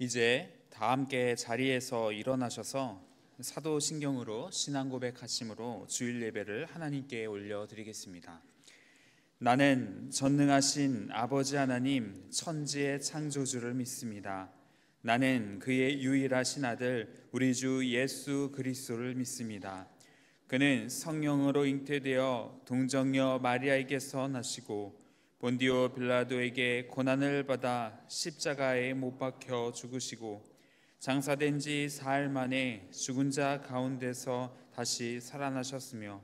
이제 다 함께 자리에서 일어나셔서 사도신경으로 신앙 고백하심으로 주일 예배를 하나님께 올려드리겠습니다. 나는 전능하신 아버지 하나님 천지의 창조주를 믿습니다. 나는 그의 유일하신 아들 우리 주 예수 그리스도를 믿습니다. 그는 성령으로 잉태되어 동정녀 마리아에게서 나시고 본디오 빌라도에게 고난을 받아 십자가에 못 박혀 죽으시고 장사된 지 사흘 만에 죽은 자 가운데서 다시 살아나셨으며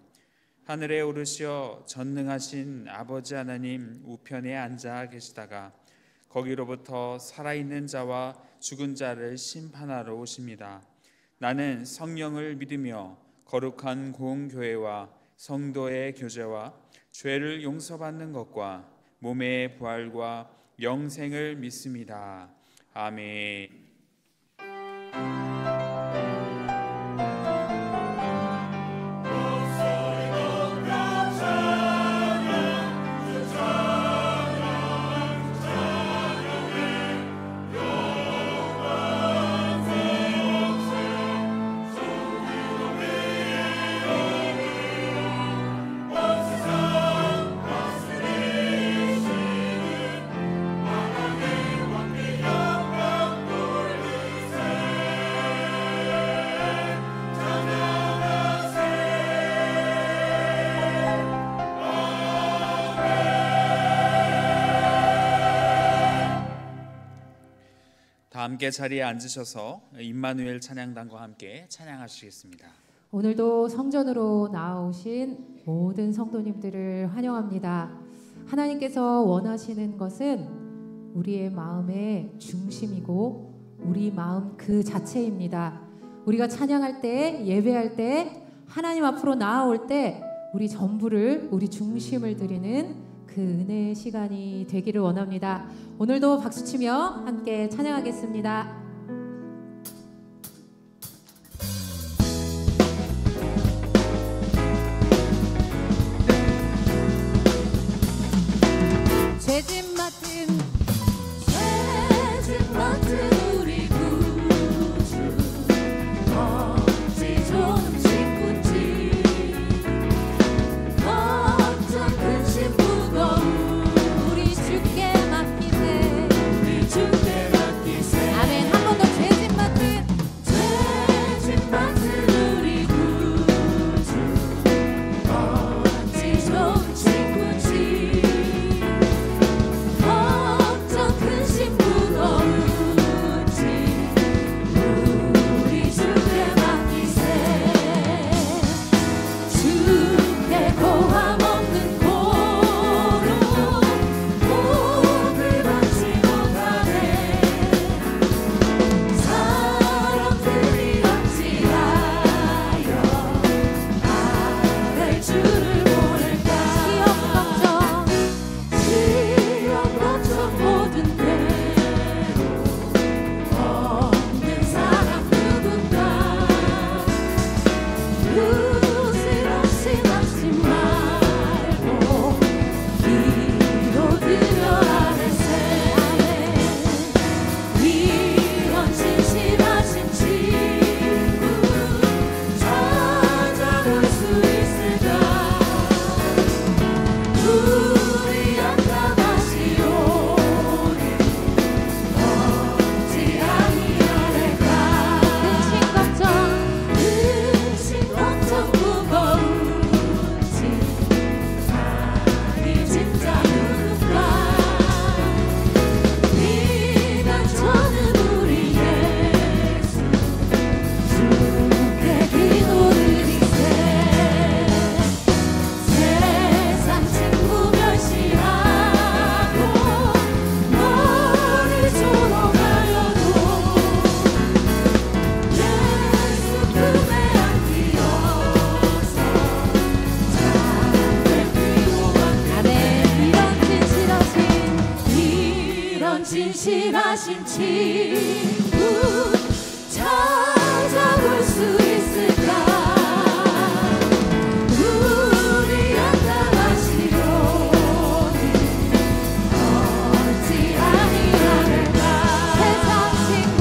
하늘에 오르시어 전능하신 아버지 하나님 우편에 앉아 계시다가 거기로부터 살아있는 자와 죽은 자를 심판하러 오십니다. 나는 성령을 믿으며 거룩한 공교회와 성도의 교제와 죄를 용서받는 것과 몸의 부활과 영생을 믿습니다. 아멘. 함께 자리에 앉으셔서 임마누엘 찬양단과 함께 찬양하시겠습니다. 오늘도 성전으로 나오신 모든 성도님들을 환영합니다. 하나님께서 원하시는 것은 우리의 마음의 중심이고 우리 마음 그 자체입니다. 우리가 찬양할 때, 예배할 때, 하나님 앞으로 나아올 때 우리 전부를, 우리 중심을 드리는 그 은혜의 시간이 되기를 원합니다. 오늘도 박수치며 함께 찬양하겠습니다. 죄짐 맡은 우리 구주 어찌 좋은 친구지 걱정 근심 무거운 우리 주께 맡기세 아멘. 한 번 더 죄짐 맡은 우리 구주 어찌 좋은 친구지 걱정 근심 무거운지 우리 주께 맡기세 주께 고함 없는 고로 복을 받지 못하네 사람들이 어찌하여 아를 주를 모를까 시험 걱정 모든 대로 없는 사람 누군가 루스럽시 막지 말고 기도드려 아뢰세 이런 진실하신 친구 찾아볼 수 있을까 우리 안타가시오니 어찌 아니하래까 근심 걱정 무거운지 아니 진짜 누군가 네가 저는 우리 예수 주께 기도드리세 세상 친구 멸시하고 너를 조롱하여도 예수 품에 안기어서 잠들 필요가 아멘. 이런 진실하신 친구 찾아볼 수 있을까 우리 안타가시오니 어찌 아니하는가 세상 친구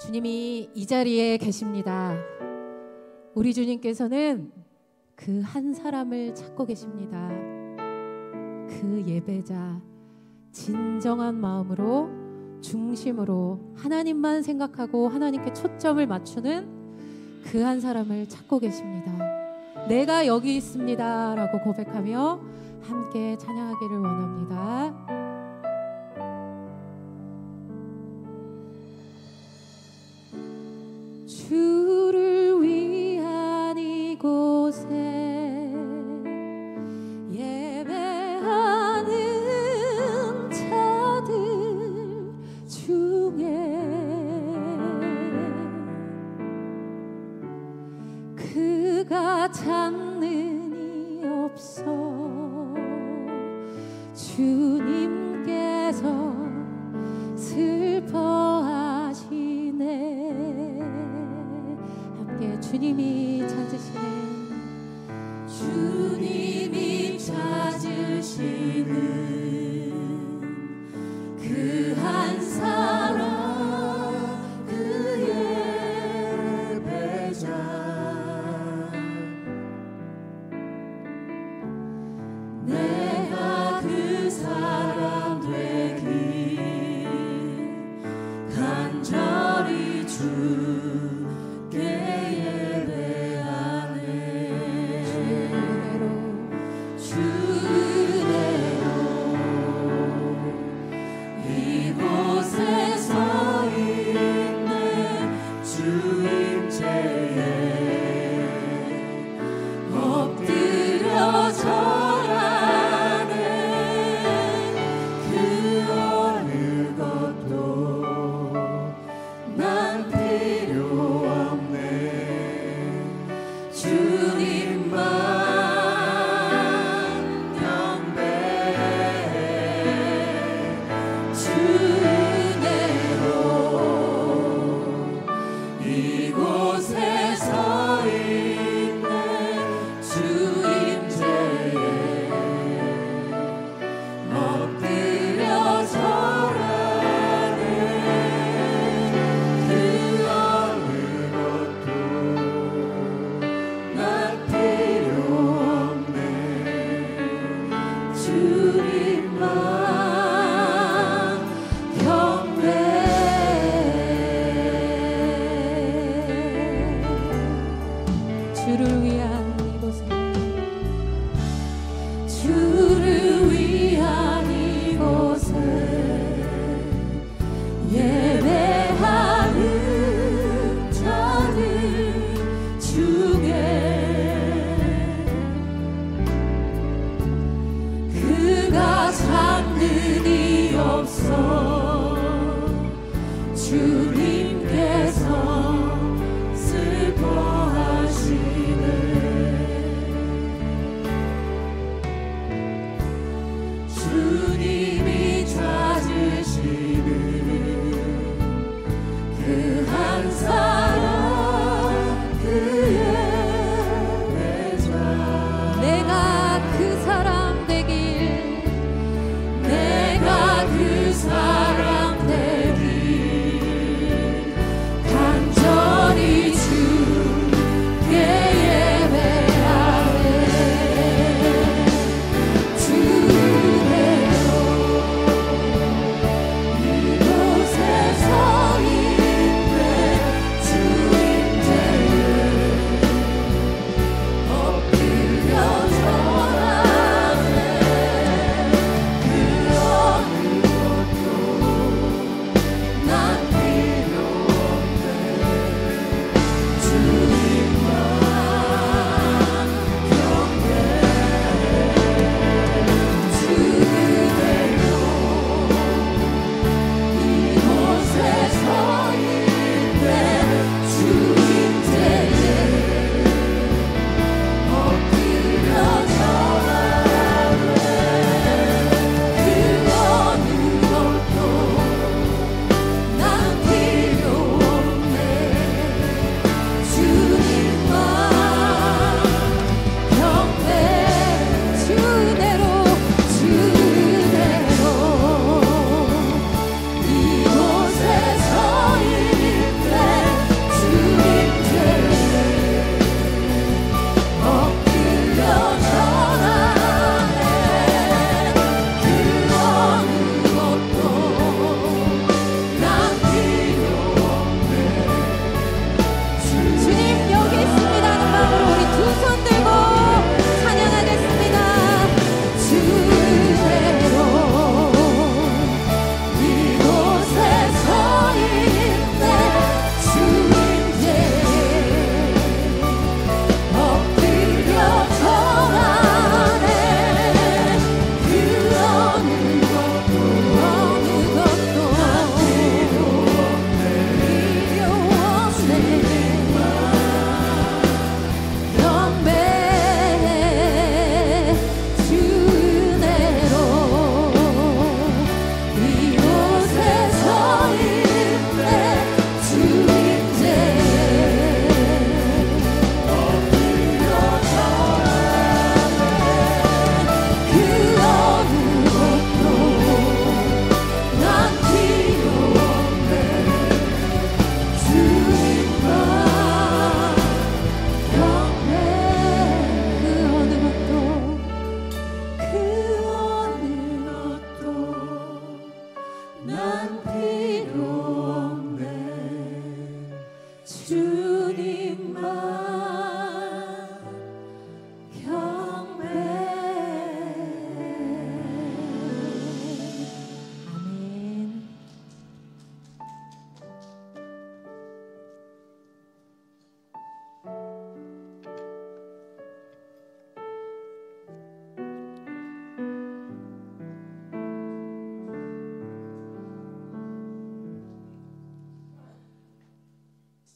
주님이 이 자리에 계십니다. 우리 주님께서는 그 한 사람을 찾고 계십니다. 그 예배자, 진정한 마음으로, 중심으로 하나님만 생각하고 하나님께 초점을 맞추는 그 한 사람을 찾고 계십니다. 내가 여기 있습니다 라고 고백하며 함께 찬양하기를 원합니다. 주를 위한 이곳에 예배하는 자들 중에 그가 찾는 이 없어 주님께서 슬퍼하시네. 함께 주님이 찾으시는 그 한 사람, 그 예배자, 내가 그 사람 되기 간절히 주께 예배하네. 주 은혜로 이곳에 서 있네. 주 임재에 엎드려 절하네. 그 어느 것도 난 필요 없네. 주님만 경배해. 주 은혜로 이곳에 서 있네. 주 임재에 엎드려 절하네. 그 어느 것도 난 필요 없네. 주님만 경배. 주를 위한 이곳에, 주를 위한 이곳에 예배하는 자들 중에 그가 찾는 이 없어 주님께서 슬퍼하시네. 주님이 찾으시는 그 한 사람, 그 예배자, 내가 그 사람 되길, 내가 그 사람 되길 간절히 주께 예배하네. 주 은혜로 이곳에 서 있네. 주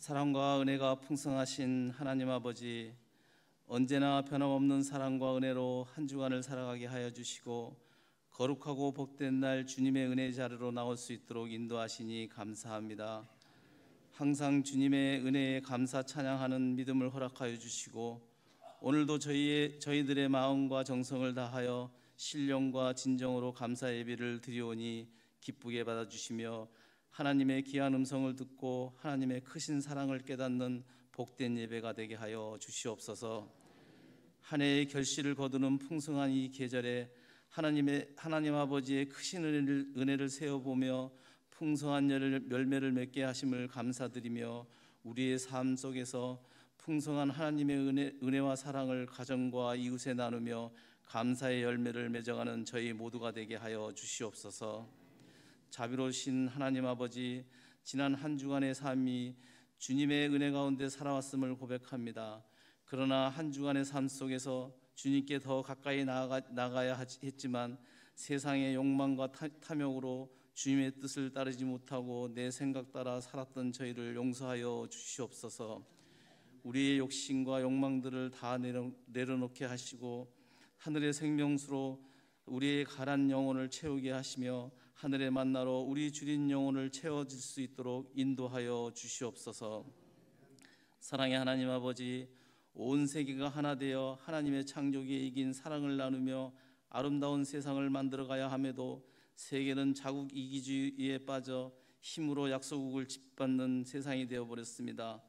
사랑과 은혜가 풍성하신 하나님 아버지, 언제나 변함없는 사랑과 은혜로 한 주간을 살아가게 하여 주시고 거룩하고 복된 날 주님의 은혜 자리로 나올 수 있도록 인도하시니 감사합니다. 항상 주님의 은혜에 감사 찬양하는 믿음을 허락하여 주시고 오늘도 저희들의 마음과 정성을 다하여 신령과 진정으로 감사 예배를 드리오니 기쁘게 받아주시며 하나님의 귀한 음성을 듣고 하나님의 크신 사랑을 깨닫는 복된 예배가 되게 하여 주시옵소서. 한 해의 결실을 거두는 풍성한 이 계절에 하나님 아버지의 크신 은혜를 세어보며 풍성한 열매를 맺게 하심을 감사드리며 우리의 삶 속에서 풍성한 하나님의 은혜와 사랑을 가정과 이웃에 나누며 감사의 열매를 맺어가는 저희 모두가 되게 하여 주시옵소서. 자비로우신 하나님 아버지, 지난 한 주간의 삶이 주님의 은혜 가운데 살아왔음을 고백합니다. 그러나 한 주간의 삶 속에서 주님께 더 가까이 나가야 했지만 세상의 욕망과 탐욕으로 주님의 뜻을 따르지 못하고 내 생각 따라 살았던 저희를 용서하여 주시옵소서. 우리의 욕심과 욕망들을 다 내려놓게 하시고 하늘의 생명수로 우리의 가란 영혼을 채우게 하시며 하늘의 만나로 우리 주린 영혼을 채워질 수 있도록 인도하여 주시옵소서. 사랑의 하나님 아버지, 온 세계가 하나 되어 하나님의 창조기에 이긴 사랑을 나누며 아름다운 세상을 만들어가야 함에도 세계는 자국 이기주의에 빠져 힘으로 약소국을 짓밟는 세상이 되어버렸습니다.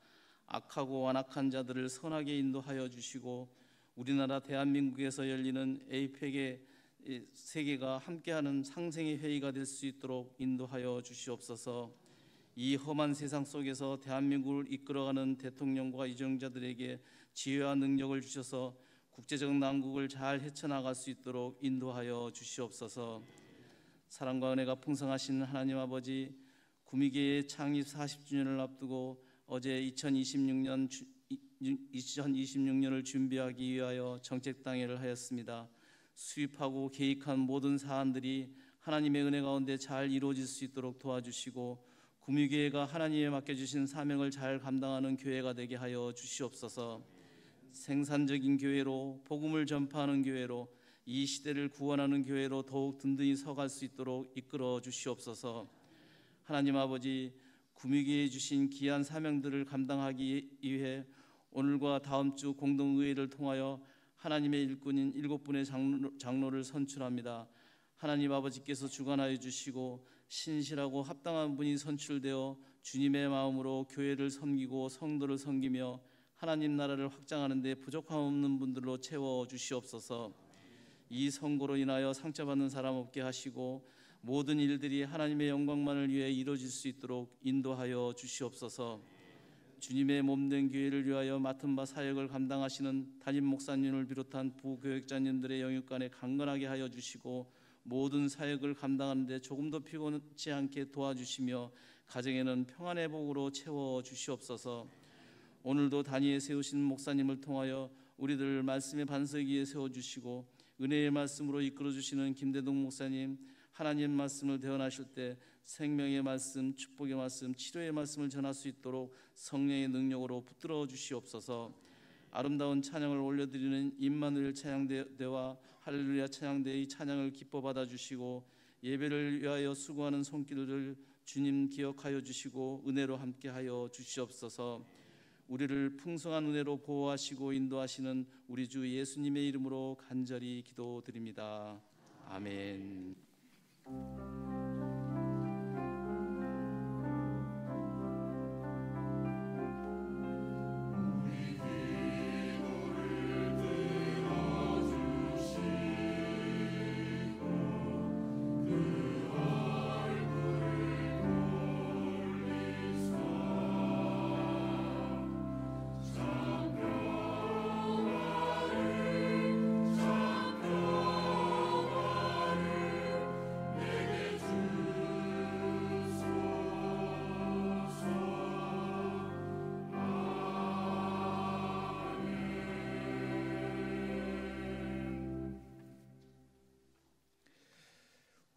악하고 완악한 자들을 선하게 인도하여 주시고 우리나라 대한민국에서 열리는 에이펙의 세계가 함께하는 상생의 회의가 될 수 있도록 인도하여 주시옵소서. 이 험한 세상 속에서 대한민국을 이끌어가는 대통령과 이정자들에게 지혜와 능력을 주셔서 국제적 난국을 잘 헤쳐나갈 수 있도록 인도하여 주시옵소서. 사랑과 은혜가 풍성하신 하나님 아버지, 구미교회 창립 40주년을 앞두고 어제 2026년을 준비하기 위하여 정책당회를 하였습니다. 수입하고 계획한 모든 사안들이 하나님의 은혜 가운데 잘 이루어질 수 있도록 도와주시고 구미교회가 하나님의 맡겨주신 사명을 잘 감당하는 교회가 되게 하여 주시옵소서. 생산적인 교회로, 복음을 전파하는 교회로, 이 시대를 구원하는 교회로 더욱 든든히 서갈 수 있도록 이끌어 주시옵소서. 하나님 아버지, 구미교회에 주신 귀한 사명들을 감당하기 위해 오늘과 다음 주 공동의회를 통하여 하나님의 일꾼인 7분의 장로를 선출합니다. 하나님 아버지께서 주관하여 주시고 신실하고 합당한 분이 선출되어 주님의 마음으로 교회를 섬기고 성도를 섬기며 하나님 나라를 확장하는 데 부족함 없는 분들로 채워 주시옵소서. 이 선거로 인하여 상처받는 사람 없게 하시고 모든 일들이 하나님의 영광만을 위해 이루어질 수 있도록 인도하여 주시옵소서. 주님의 몸된 교회를 위하여 맡은 바 사역을 감당하시는 담임 목사님을 비롯한 부교역자님들의 영육간에 강건하게 하여 주시고 모든 사역을 감당하는 데 조금도 피곤치 않게 도와주시며 가정에는 평안의 복으로 채워 주시옵소서. 오늘도 단위에 세우신 목사님을 통하여 우리들 말씀의 반석 위에 세워주시고 은혜의 말씀으로 이끌어주시는 김대동 목사님, 하나님 말씀을 대언하실 때 생명의 말씀, 축복의 말씀, 치료의 말씀을 전할 수 있도록 성령의 능력으로 붙들어 주시옵소서. 아름다운 찬양을 올려드리는 임마누엘 찬양대와 할렐루야 찬양대의 찬양을 기뻐 받아주시고 예배를 위하여 수고하는 손길을 주님 기억하여 주시고 은혜로 함께하여 주시옵소서. 우리를 풍성한 은혜로 보호하시고 인도하시는 우리 주 예수님의 이름으로 간절히 기도드립니다. 아멘.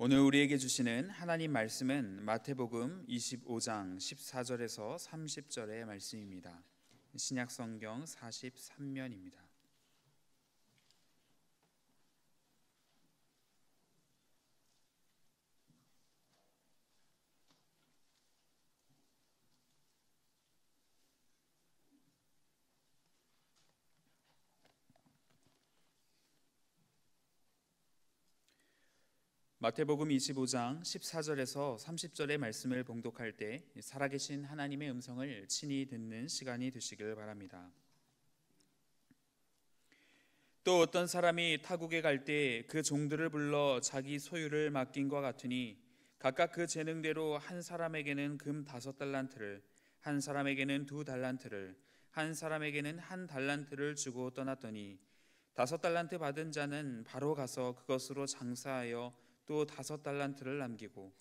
오늘 우리에게 주시는 하나님 말씀은 마태복음 25장 14절에서 30절의 말씀입니다. 신약성경 43면입니다. 마태복음 25장 14절에서 30절의 말씀을 봉독할 때 살아계신 하나님의 음성을 친히 듣는 시간이 되시길 바랍니다. 또 어떤 사람이 타국에 갈 때 그 종들을 불러 자기 소유를 맡긴과 같으니 각각 그 재능대로 한 사람에게는 금 5달란트를, 한 사람에게는 2달란트를, 한 사람에게는 1달란트를 주고 떠났더니 5달란트 받은 자는 바로 가서 그것으로 장사하여 또 5달란트를 남기고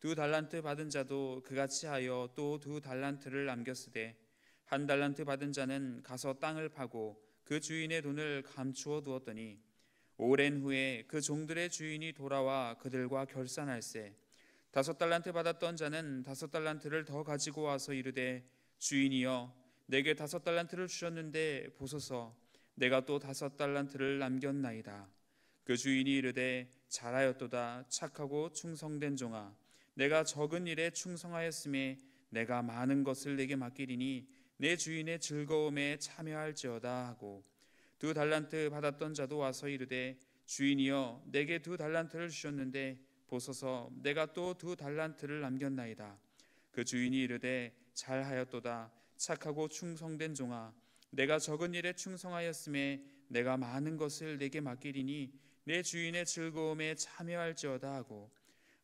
2달란트 받은 자도 그같이 하여 또 2달란트를 남겼으되 1달란트 받은 자는 가서 땅을 파고 그 주인의 돈을 감추어 두었더니 오랜 후에 그 종들의 주인이 돌아와 그들과 결산할세 5달란트 받았던 자는 5달란트를 더 가지고 와서 이르되 주인이여 내게 5달란트를 주셨는데 보소서 내가 또 5달란트를 남겼나이다. 그 주인이 이르되 잘하였도다 착하고 충성된 종아 내가 적은 일에 충성하였음에 내가 많은 것을 내게 맡기리니 내 주인의 즐거움에 참여할지어다 하고 2달란트 받았던 자도 와서 이르되 주인이여 내게 2달란트를 주셨는데 보소서 내가 또 2달란트를 남겼나이다. 그 주인이 이르되 잘하였도다 착하고 충성된 종아 내가 적은 일에 충성하였음에 내가 많은 것을 내게 맡기리니 내 주인의 즐거움에 참여할지어다 하고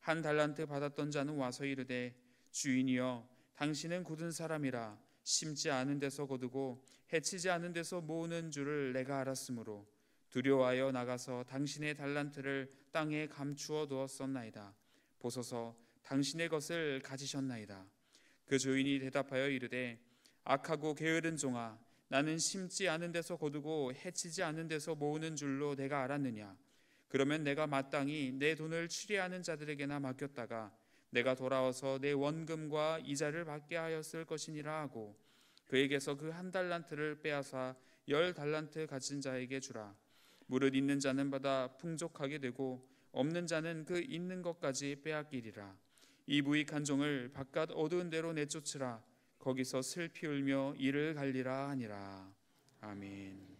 1달란트 받았던 자는 와서 이르되 주인이여 당신은 굳은 사람이라 심지 않은 데서 거두고 해치지 않은 데서 모으는 줄을 내가 알았으므로 두려워하여 나가서 당신의 달란트를 땅에 감추어 두었었나이다. 보소서 당신의 것을 가지셨나이다. 그 주인이 대답하여 이르되 악하고 게으른 종아 나는 심지 않은 데서 거두고 해치지 않은 데서 모으는 줄로 내가 알았느냐. 그러면 내가 마땅히 내 돈을 추리하는 자들에게나 맡겼다가 내가 돌아와서 내 원금과 이자를 받게 하였을 것이니라 하고 그에게서 그 1달란트를 빼앗아 10달란트 가진 자에게 주라. 무릇 있는 자는 받아 풍족하게 되고 없는 자는 그 있는 것까지 빼앗기리라. 이 무익한 종을 바깥 어두운 데로 내쫓으라. 거기서 슬피 울며 이를 갈리라 하니라. 아멘.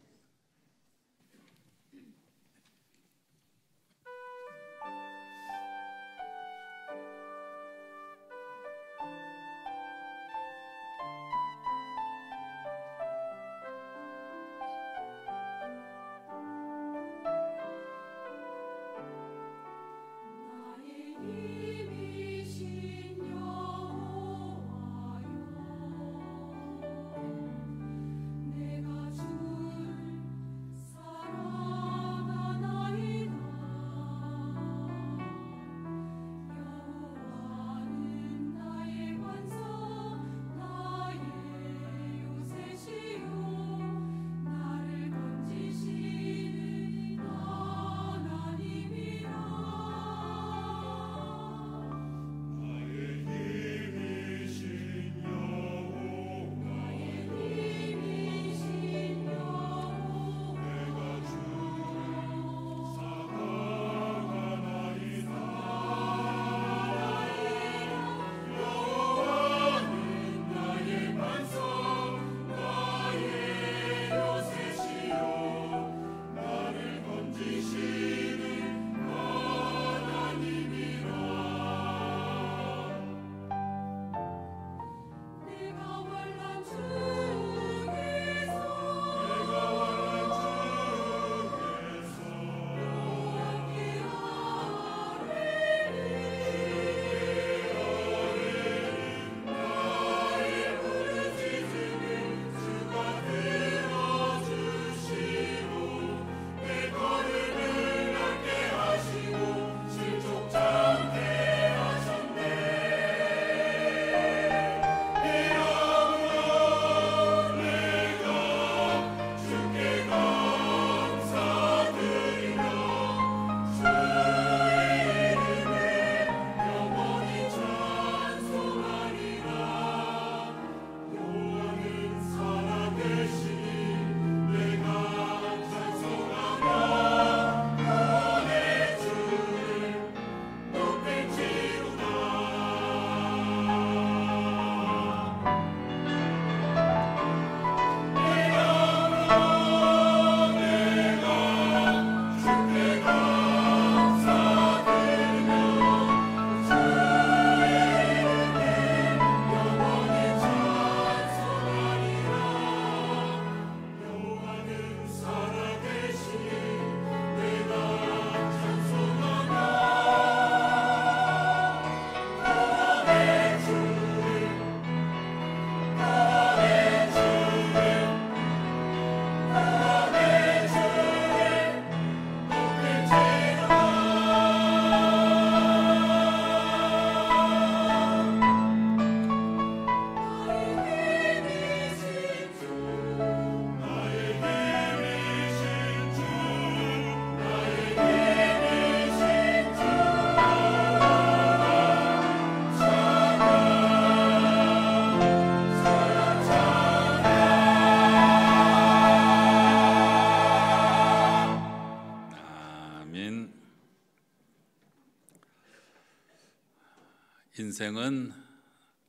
인생은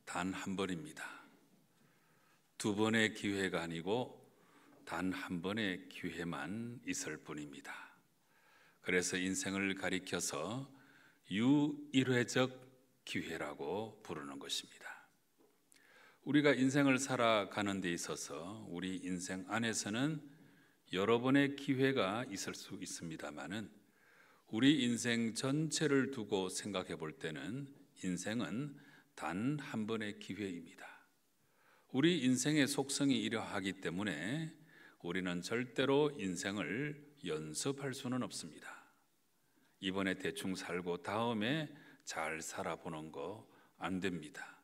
단 한 번입니다. 두 번의 기회가 아니고 단 한 번의 기회만 있을 뿐입니다. 그래서 인생을 가리켜서 유일회적 기회라고 부르는 것입니다. 우리가 인생을 살아가는 데 있어서 우리 인생 안에서는 여러 번의 기회가 있을 수 있습니다만은 우리 인생 전체를 두고 생각해 볼 때는 인생은 단 한 번의 기회입니다. 우리 인생의 속성이 이러하기 때문에 우리는 절대로 인생을 연습할 수는 없습니다. 이번에 대충 살고 다음에 잘 살아보는 거 안 됩니다.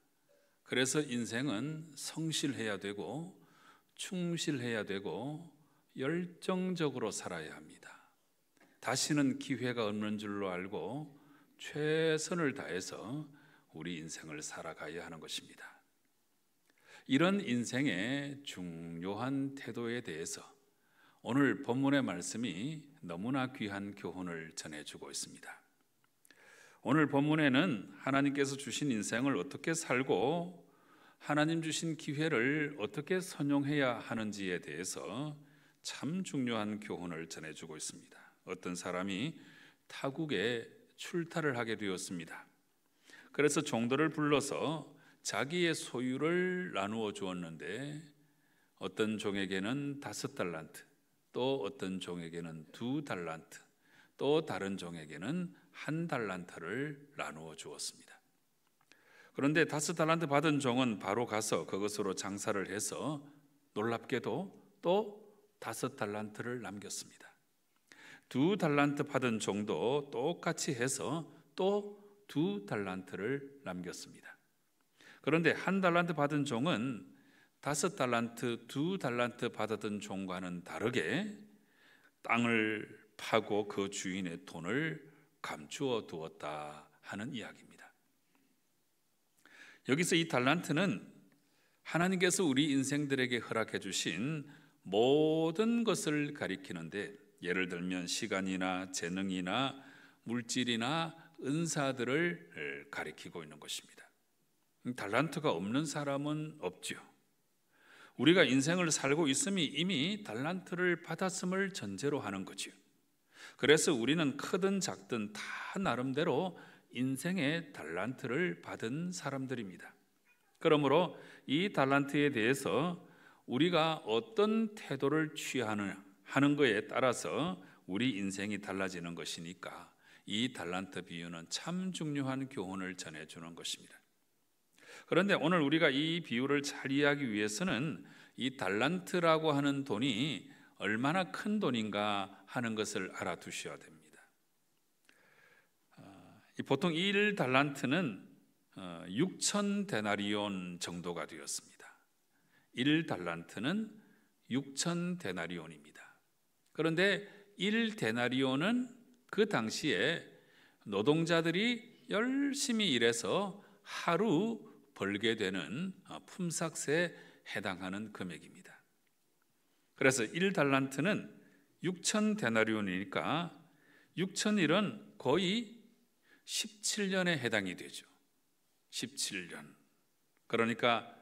그래서 인생은 성실해야 되고 충실해야 되고 열정적으로 살아야 합니다. 다시는 기회가 없는 줄로 알고 최선을 다해서 우리 인생을 살아가야 하는 것입니다. 이런 인생의 중요한 태도에 대해서 오늘 본문의 말씀이 너무나 귀한 교훈을 전해주고 있습니다. 오늘 본문에는 하나님께서 주신 인생을 어떻게 살고 하나님 주신 기회를 어떻게 선용해야 하는지에 대해서 참 중요한 교훈을 전해주고 있습니다. 어떤 사람이 타국에 출타를 하게 되었습니다. 그래서 종들을 불러서 자기의 소유를 나누어 주었는데 어떤 종에게는 5달란트, 또 어떤 종에게는 2달란트, 또 다른 종에게는 1달란트를 나누어 주었습니다. 그런데 5달란트 받은 종은 바로 가서 그것으로 장사를 해서 놀랍게도 또 5달란트를 남겼습니다. 2달란트 받은 종도 똑같이 해서 또 2달란트를 남겼습니다. 그런데 1달란트 받은 종은 5달란트, 2달란트 받았던 종과는 다르게 땅을 파고 그 주인의 돈을 감추어 두었다 하는 이야기입니다. 여기서 이 달란트는 하나님께서 우리 인생들에게 허락해 주신 모든 것을 가리키는데, 예를 들면 시간이나 재능이나 물질이나 은사들을 가리키고 있는 것입니다. 달란트가 없는 사람은 없죠. 우리가 인생을 살고 있음이 이미 달란트를 받았음을 전제로 하는 거죠. 그래서 우리는 크든 작든 다 나름대로 인생의 달란트를 받은 사람들입니다. 그러므로 이 달란트에 대해서 우리가 어떤 태도를 취하는 것에 따라서 우리 인생이 달라지는 것이니까 이 달란트 비유는 참 중요한 교훈을 전해주는 것입니다. 그런데 오늘 우리가 이 비유를 잘 이해하기 위해서는 이 달란트라고 하는 돈이 얼마나 큰 돈인가 하는 것을 알아두셔야 됩니다. 보통 1달란트는 6,000데나리온 정도가 되었습니다. 1달란트는 6,000데나리온입니다. 그런데 1데나리온은 그 당시에 노동자들이 열심히 일해서 하루 벌게 되는 품삯에 해당하는 금액입니다. 그래서 1달란트는 6,000데나리온이니까 6,000일은 거의 17년에 해당이 되죠. 17년. 그러니까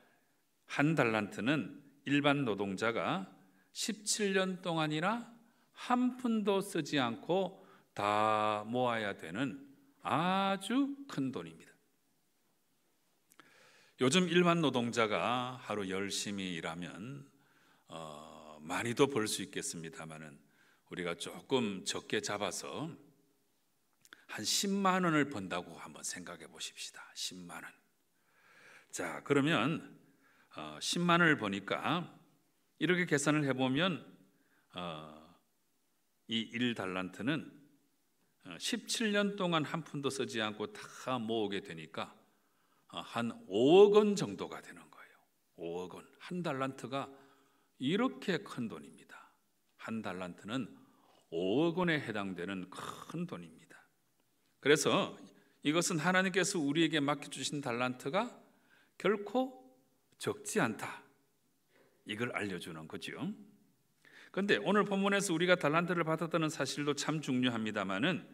1달란트는 일반 노동자가 17년 동안이나 한 푼도 쓰지 않고 다 모아야 되는 아주 큰 돈입니다. 요즘 일반 노동자가 하루 열심히 일하면 많이도 벌 수 있겠습니다만은 우리가 조금 적게 잡아서 한 10만 원을 번다고 한번 생각해 보십시다. 10만 원. 자, 그러면 10만 원을 버니까 이렇게 계산을 해보면 이 1달란트는 17년 동안 한 푼도 쓰지 않고 다 모으게 되니까 한 5억 원 정도가 되는 거예요. 5억 원. 1달란트가 이렇게 큰 돈입니다. 1달란트는 5억 원에 해당되는 큰 돈입니다. 그래서 이것은 하나님께서 우리에게 맡겨주신 달란트가 결코 적지 않다, 이걸 알려주는 거죠. 그런데 오늘 본문에서 우리가 달란트를 받았다는 사실도 참 중요합니다만은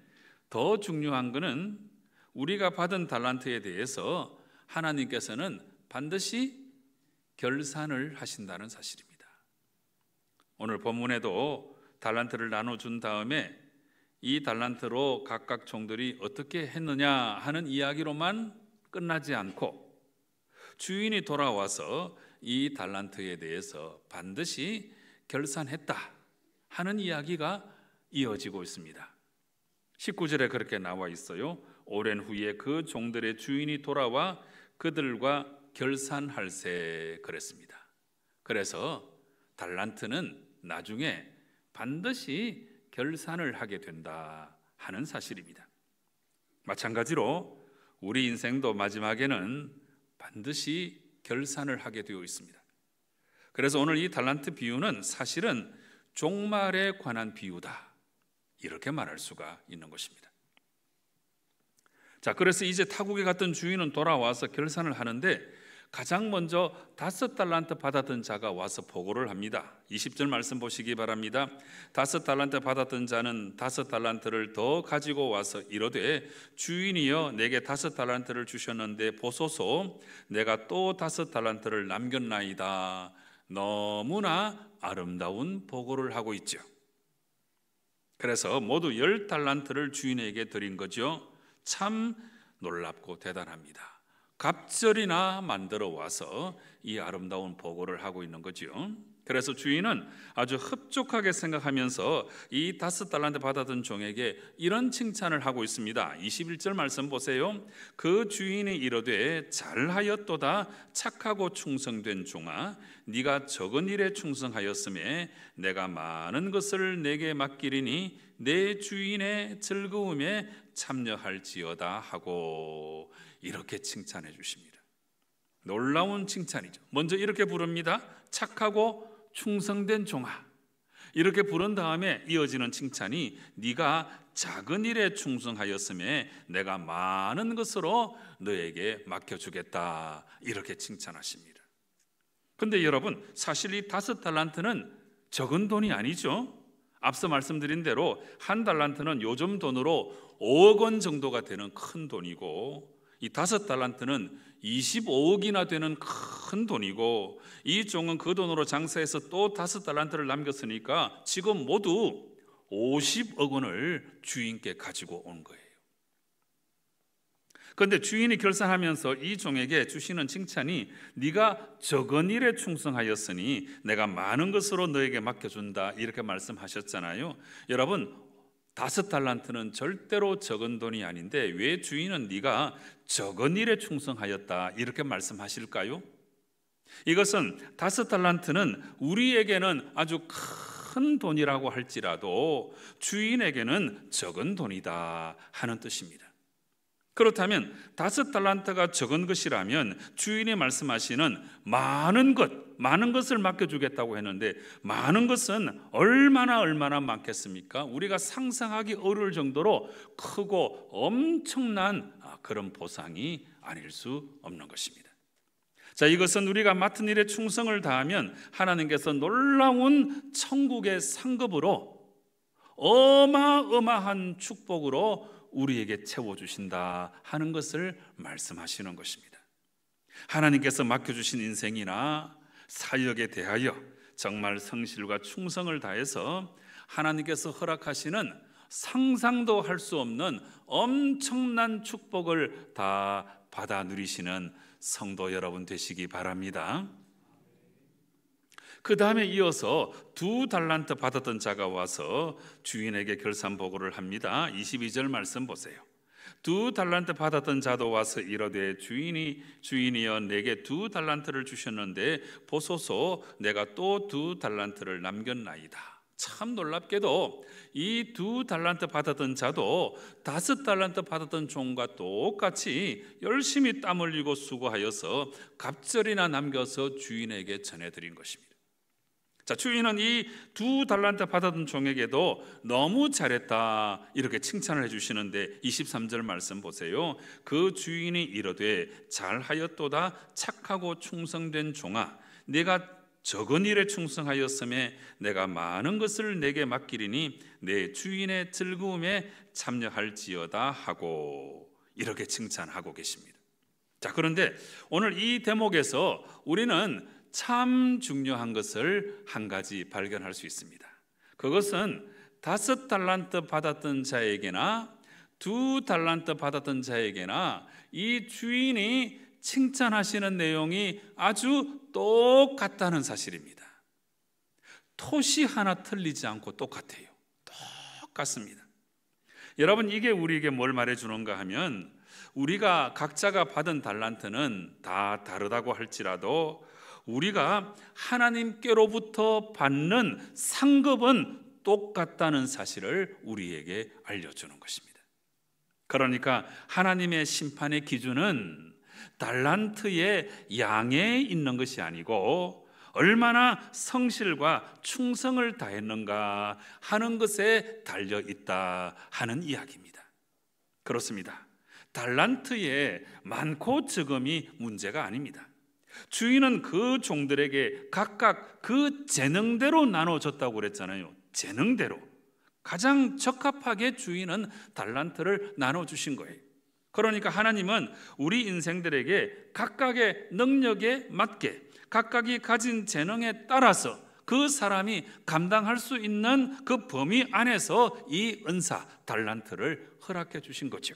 더 중요한 것은 우리가 받은 달란트에 대해서 하나님께서는 반드시 결산을 하신다는 사실입니다. 오늘 본문에도 달란트를 나눠준 다음에 이 달란트로 각각 종들이 어떻게 했느냐 하는 이야기로만 끝나지 않고 주인이 돌아와서 이 달란트에 대해서 반드시 결산했다 하는 이야기가 이어지고 있습니다. 19절에 그렇게 나와 있어요. 오랜 후에 그 종들의 주인이 돌아와 그들과 결산할세 그랬습니다. 그래서 달란트는 나중에 반드시 결산을 하게 된다 하는 사실입니다. 마찬가지로 우리 인생도 마지막에는 반드시 결산을 하게 되어 있습니다. 그래서 오늘 이 달란트 비유는 사실은 종말에 관한 비유다 이렇게 말할 수가 있는 것입니다. 자, 그래서 이제 타국에 갔던 주인은 돌아와서 결산을 하는데 가장 먼저 5달란트 받았던 자가 와서 보고를 합니다. 20절 말씀 보시기 바랍니다. 5달란트 받았던 자는 5달란트를 더 가지고 와서 이르되 주인이여 내게 5달란트를 주셨는데 보소서 내가 또 5달란트를 남겼나이다. 너무나 아름다운 보고를 하고 있죠. 그래서 모두 10달란트를 주인에게 드린 거죠. 참 놀랍고 대단합니다. 갑절이나 만들어 와서 이 아름다운 보고를 하고 있는 거죠. 그래서 주인은 아주 흡족하게 생각하면서 이 5달란트 받았던 종에게 이런 칭찬을 하고 있습니다. 21절 말씀 보세요. 그 주인이 이르되 잘하였도다 착하고 충성된 종아 네가 적은 일에 충성하였음에 내가 많은 것을 내게 맡기리니 내 주인의 즐거움에 참여할지어다 하고 이렇게 칭찬해 주십니다. 놀라운 칭찬이죠. 먼저 이렇게 부릅니다. 착하고 충성된 종아. 이렇게 부른 다음에 이어지는 칭찬이 네가 작은 일에 충성하였음에 내가 많은 것으로 너에게 맡겨주겠다. 이렇게 칭찬하십니다. 그런데 여러분 사실 이 5달란트는 적은 돈이 아니죠. 앞서 말씀드린 대로 한 달란트는 요즘 돈으로 5억 원 정도가 되는 큰 돈이고 이 5달란트는 25억이나 되는 큰 돈이고 이 종은 그 돈으로 장사해서 또 5달란트를 남겼으니까 지금 모두 50억 원을 주인께 가지고 온 거예요. 그런데 주인이 결산하면서 이 종에게 주시는 칭찬이 네가 적은 일에 충성하였으니 내가 많은 것으로 너에게 맡겨준다 이렇게 말씀하셨잖아요. 여러분 5달란트는 절대로 적은 돈이 아닌데 왜 주인은 네가 적은 일에 충성하였다 이렇게 말씀하실까요? 이것은 5달란트는 우리에게는 아주 큰 돈이라고 할지라도 주인에게는 적은 돈이다 하는 뜻입니다. 그렇다면 5달란트가 적은 것이라면 주인이 말씀하시는 많은 것을 맡겨주겠다고 했는데 많은 것은 얼마나 많겠습니까? 우리가 상상하기 어려울 정도로 크고 엄청난 그런 보상이 아닐 수 없는 것입니다. 자, 이것은 우리가 맡은 일에 충성을 다하면 하나님께서 놀라운 천국의 상급으로 어마어마한 축복으로 우리에게 채워주신다 하는 것을 말씀하시는 것입니다. 하나님께서 맡겨주신 인생이나 사역에 대하여 정말 성실과 충성을 다해서 하나님께서 허락하시는 상상도 할 수 없는 엄청난 축복을 다 받아 누리시는 성도 여러분 되시기 바랍니다. 그 다음에 이어서 2달란트 받았던 자가 와서 주인에게 결산 보고를 합니다. 22절 말씀 보세요. 2달란트 받았던 자도 와서 이르되 주인이여 내게 2달란트를 주셨는데 보소서 내가 또 2달란트를 남겼나이다. 참 놀랍게도 이 2달란트 받았던 자도 5달란트 받았던 종과 똑같이 열심히 땀 흘리고 수고하여서 갑절이나 남겨서 주인에게 전해드린 것입니다. 자, 주인은 이 2달란트 받았던 종에게도 너무 잘했다 이렇게 칭찬을 해주시는데 23절 말씀 보세요. 그 주인이 이르되 잘하였도다 착하고 충성된 종아 내가 적은 일에 충성하였음에 내가 많은 것을 내게 맡기리니 내 주인의 즐거움에 참여할지어다 하고 이렇게 칭찬하고 계십니다. 자, 그런데 오늘 이 대목에서 우리는 참 중요한 것을 한 가지 발견할 수 있습니다. 그것은 5달란트 받았던 자에게나 2달란트 받았던 자에게나 이 주인이 칭찬하시는 내용이 아주 똑같다는 사실입니다. 토시 하나 틀리지 않고 똑같아요. 똑같습니다. 여러분, 이게 우리에게 뭘 말해주는가 하면 우리가 각자가 받은 달란트는 다 다르다고 할지라도 우리가 하나님께로부터 받는 상급은 똑같다는 사실을 우리에게 알려주는 것입니다. 그러니까 하나님의 심판의 기준은 달란트의 양에 있는 것이 아니고 얼마나 성실과 충성을 다했는가 하는 것에 달려 있다 하는 이야기입니다. 그렇습니다. 달란트의 많고 적음이 문제가 아닙니다. 주인은 그 종들에게 각각 그 재능대로 나눠줬다고 그랬잖아요. 재능대로 가장 적합하게 주인은 달란트를 나눠주신 거예요. 그러니까 하나님은 우리 인생들에게 각각의 능력에 맞게 각각이 가진 재능에 따라서 그 사람이 감당할 수 있는 그 범위 안에서 이 은사 달란트를 허락해 주신 거죠.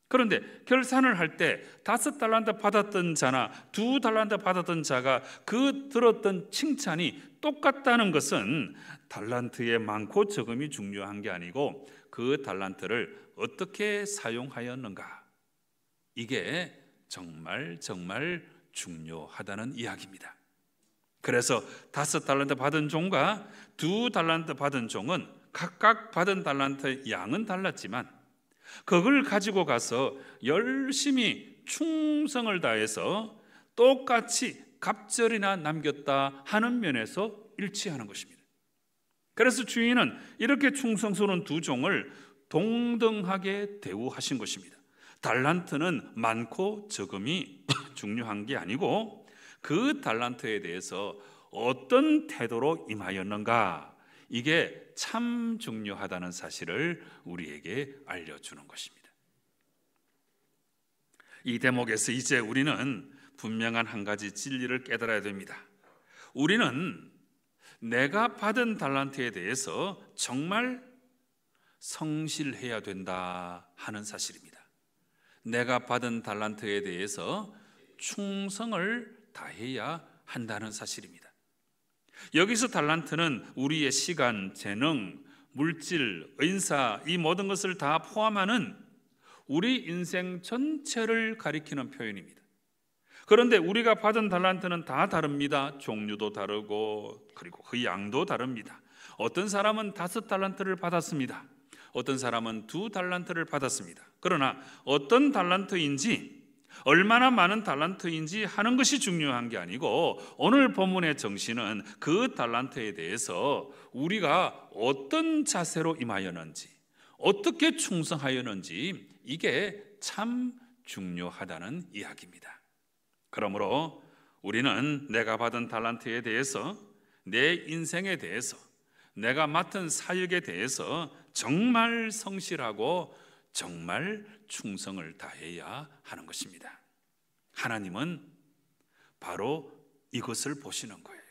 그런데 결산을 할 때 5달란트 받았던 자나 2달란트 받았던 자가 그 들었던 칭찬이 똑같다는 것은 달란트의 많고 적음이 중요한 게 아니고 그 달란트를 어떻게 사용하였는가, 이게 정말 중요하다는 이야기입니다. 그래서 5달란트 받은 종과 2달란트 받은 종은 각각 받은 달란트 양은 달랐지만 그걸 가지고 가서 열심히 충성을 다해서 똑같이 갑절이나 남겼다 하는 면에서 일치하는 것입니다. 그래서 주인은 이렇게 충성스러운 두 종을 동등하게 대우하신 것입니다. 달란트는 많고 적음이 중요한 게 아니고 그 달란트에 대해서 어떤 태도로 임하였는가, 이게 참 중요하다는 사실을 우리에게 알려주는 것입니다. 이 대목에서 이제 우리는 분명한 한 가지 진리를 깨달아야 됩니다. 우리는 내가 받은 달란트에 대해서 정말 성실해야 된다 하는 사실입니다. 내가 받은 달란트에 대해서 충성을 다해야 한다는 사실입니다. 여기서 달란트는 우리의 시간, 재능, 물질, 은사, 이 모든 것을 다 포함하는 우리 인생 전체를 가리키는 표현입니다. 그런데 우리가 받은 달란트는 다 다릅니다. 종류도 다르고 그리고 그 양도 다릅니다. 어떤 사람은 5달란트를 받았습니다. 어떤 사람은 2달란트를 받았습니다. 그러나 어떤 달란트인지, 얼마나 많은 달란트인지 하는 것이 중요한 게 아니고 오늘 본문의 정신은 그 달란트에 대해서 우리가 어떤 자세로 임하였는지, 어떻게 충성하였는지, 이게 참 중요하다는 이야기입니다. 그러므로 우리는 내가 받은 달란트에 대해서, 내 인생에 대해서, 내가 맡은 사역에 대해서 정말 성실하고 정말 충성을 다해야 하는 것입니다. 하나님은 바로 이것을 보시는 거예요.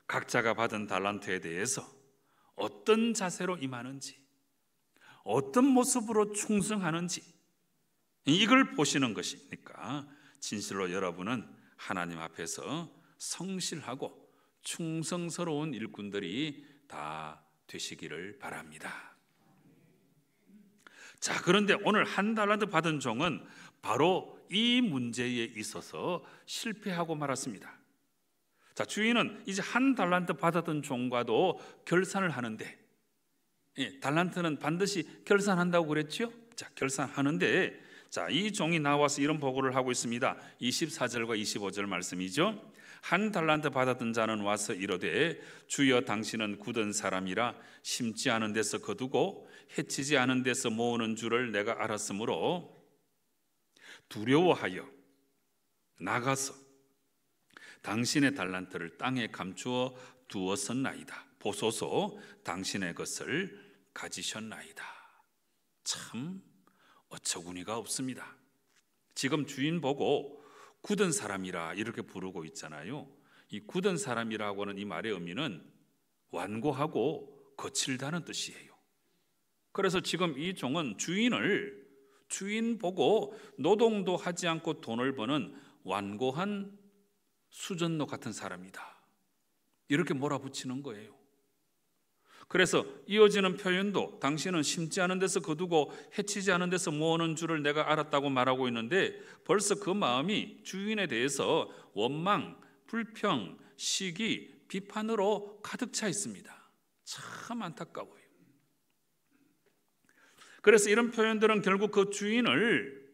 각자가 받은 달란트에 대해서 어떤 자세로 임하는지, 어떤 모습으로 충성하는지, 이걸 보시는 것이니까 진실로 여러분은 하나님 앞에서 성실하고 충성스러운 일꾼들이 다 되시기를 바랍니다. 자, 그런데 오늘 1달란트 받은 종은 바로 이 문제에 있어서 실패하고 말았습니다. 자, 주인은 이제 1달란트 받았던 종과도 결산을 하는데, 달란트는 반드시 결산한다고 그랬죠? 자, 결산하는데, 자, 이 종이 나와서 이런 보고를 하고 있습니다. 24절과 25절 말씀이죠. 1달란트 받았던 자는 와서 이르되, 주여 당신은 굳은 사람이라 심지 않은 데서 거두고 해치지 않은 데서 모으는 줄을 내가 알았으므로 두려워하여 나가서 당신의 달란트를 땅에 감추어 두었었나이다. 보소서 당신의 것을 가지셨나이다. 참 어처구니가 없습니다. 지금 주인 보고 굳은 사람이라 이렇게 부르고 있잖아요. 이 굳은 사람이라고 하는 이 말의 의미는 완고하고 거칠다는 뜻이에요. 그래서 지금 이 종은 주인 보고 노동도 하지 않고 돈을 버는 완고한 수전노 같은 사람이다, 이렇게 몰아붙이는 거예요. 그래서 이어지는 표현도 당신은 심지 않은 데서 거두고 해치지 않은 데서 모으는 줄을 내가 알았다고 말하고 있는데, 벌써 그 마음이 주인에 대해서 원망, 불평, 시기, 비판으로 가득 차 있습니다. 참 안타까워요. 그래서 이런 표현들은 결국 그 주인을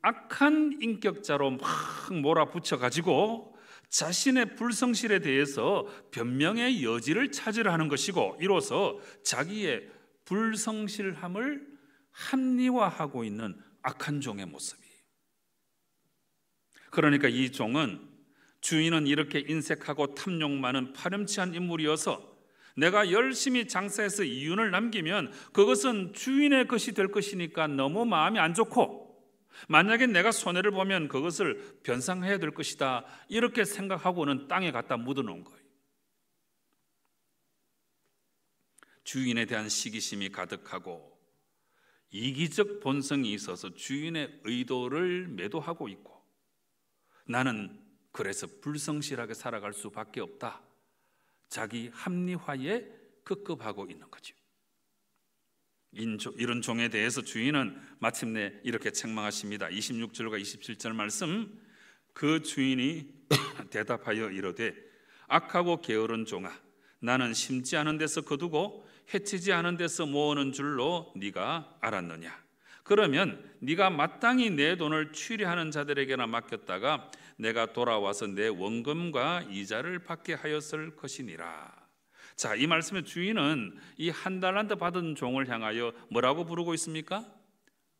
악한 인격자로 막 몰아붙여가지고 자신의 불성실에 대해서 변명의 여지를 찾으려 하는 것이고, 이로써 자기의 불성실함을 합리화하고 있는 악한 종의 모습이에요. 그러니까 이 종은, 주인은 이렇게 인색하고 탐욕 많은 파렴치한 인물이어서 내가 열심히 장사해서 이윤을 남기면 그것은 주인의 것이 될 것이니까 너무 마음이 안 좋고, 만약에 내가 손해를 보면 그것을 변상해야 될 것이다, 이렇게 생각하고는 땅에 갖다 묻어놓은 거예요. 주인에 대한 시기심이 가득하고 이기적 본성이 있어서 주인의 의도를 매도하고 있고, 나는 그래서 불성실하게 살아갈 수밖에 없다, 자기 합리화에 급급하고 있는 거죠. 이런 종에 대해서 주인은 마침내 이렇게 책망하십니다. 26절과 27절 말씀, 그 주인이 대답하여 이르되 악하고 게으른 종아, 나는 심지 않은 데서 거두고 해치지 않은 데서 모으는 줄로 네가 알았느냐? 그러면 네가 마땅히 내 돈을 취리하는 자들에게나 맡겼다가 내가 돌아와서 내 원금과 이자를 받게 하였을 것이니라. 자, 이 말씀의 주인은 이 한 달란트 받은 종을 향하여 뭐라고 부르고 있습니까?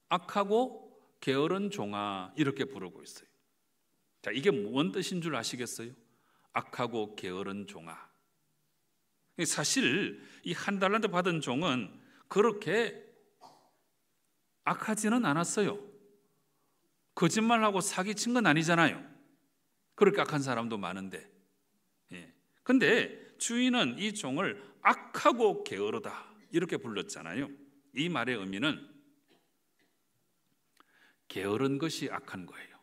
악하고 게으른 종아, 이렇게 부르고 있어요. 자, 이게 뭔 뜻인 줄 아시겠어요? 악하고 게으른 종아. 사실 이 한 달란트 받은 종은 그렇게 악하지는 않았어요. 거짓말하고 사기친 건 아니잖아요. 그렇게 악한 사람도 많은데. 근데 주인은 이 종을 악하고 게으르다, 이렇게 불렀잖아요. 이 말의 의미는 게으른 것이 악한 거예요.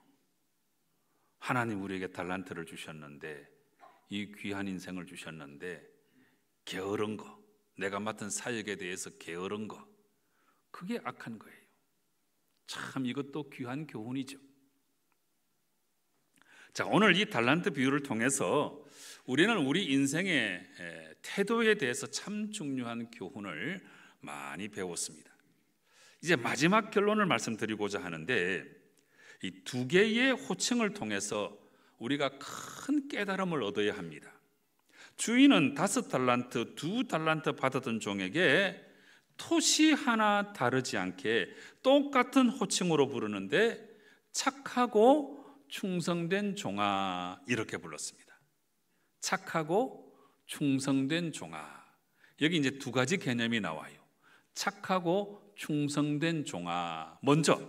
하나님 우리에게 달란트를 주셨는데, 이 귀한 인생을 주셨는데 게으른 거, 내가 맡은 사역에 대해서 게으른 거, 그게 악한 거예요. 참 이것도 귀한 교훈이죠. 자, 오늘 이 달란트 비유를 통해서 우리는 우리 인생의 태도에 대해서 참 중요한 교훈을 많이 배웠습니다. 이제 마지막 결론을 말씀드리고자 하는데, 이 두 개의 호칭을 통해서 우리가 큰 깨달음을 얻어야 합니다. 주인은 5달란트, 2달란트 받았던 종에게 토시 하나 다르지 않게 똑같은 호칭으로 부르는데, 착하고 충성된 종아, 이렇게 불렀습니다. 착하고 충성된 종아. 여기 이제 두 가지 개념이 나와요. 착하고 충성된 종아. 먼저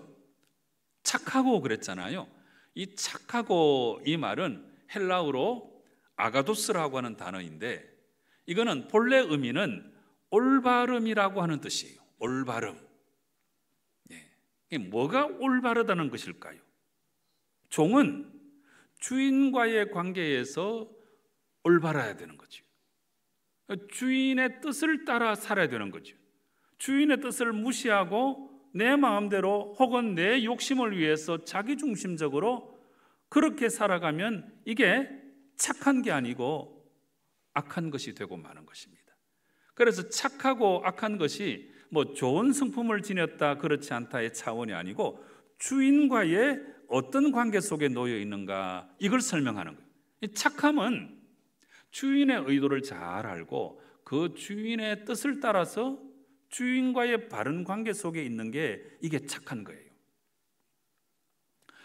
착하고 그랬잖아요. 이 착하고, 이 말은 헬라어로 아가도스라고 하는 단어인데, 이거는 본래 의미는 올바름이라고 하는 뜻이에요. 올바름. 이게 뭐가 올바르다는 것일까요? 종은 주인과의 관계에서 올바라야 되는 거죠. 주인의 뜻을 따라 살아야 되는 거죠. 주인의 뜻을 무시하고 내 마음대로 혹은 내 욕심을 위해서 자기중심적으로 그렇게 살아가면 이게 착한 게 아니고 악한 것이 되고 마는 것입니다. 그래서 착하고 악한 것이 뭐 좋은 성품을 지녔다 그렇지 않다의 차원이 아니고, 주인과의 어떤 관계 속에 놓여 있는가, 이걸 설명하는 거예요. 이 착함은 주인의 의도를 잘 알고 그 주인의 뜻을 따라서 주인과의 바른 관계 속에 있는 게, 이게 착한 거예요.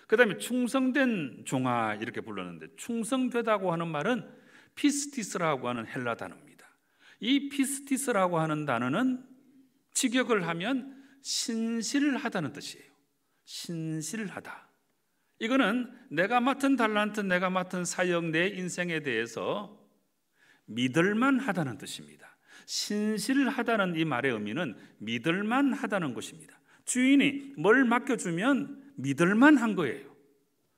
그 다음에 충성된 종아, 이렇게 불렀는데, 충성되다고 하는 말은 피스티스라고 하는 헬라 단어입니다. 이 피스티스라고 하는 단어는 직역을 하면 신실하다는 뜻이에요. 신실하다. 이거는 내가 맡은 달란트, 내가 맡은 사역, 내 인생에 대해서 믿을만 하다는 뜻입니다. 신실하다는 이 말의 의미는 믿을만 하다는 것입니다. 주인이 뭘 맡겨주면 믿을만 한 거예요.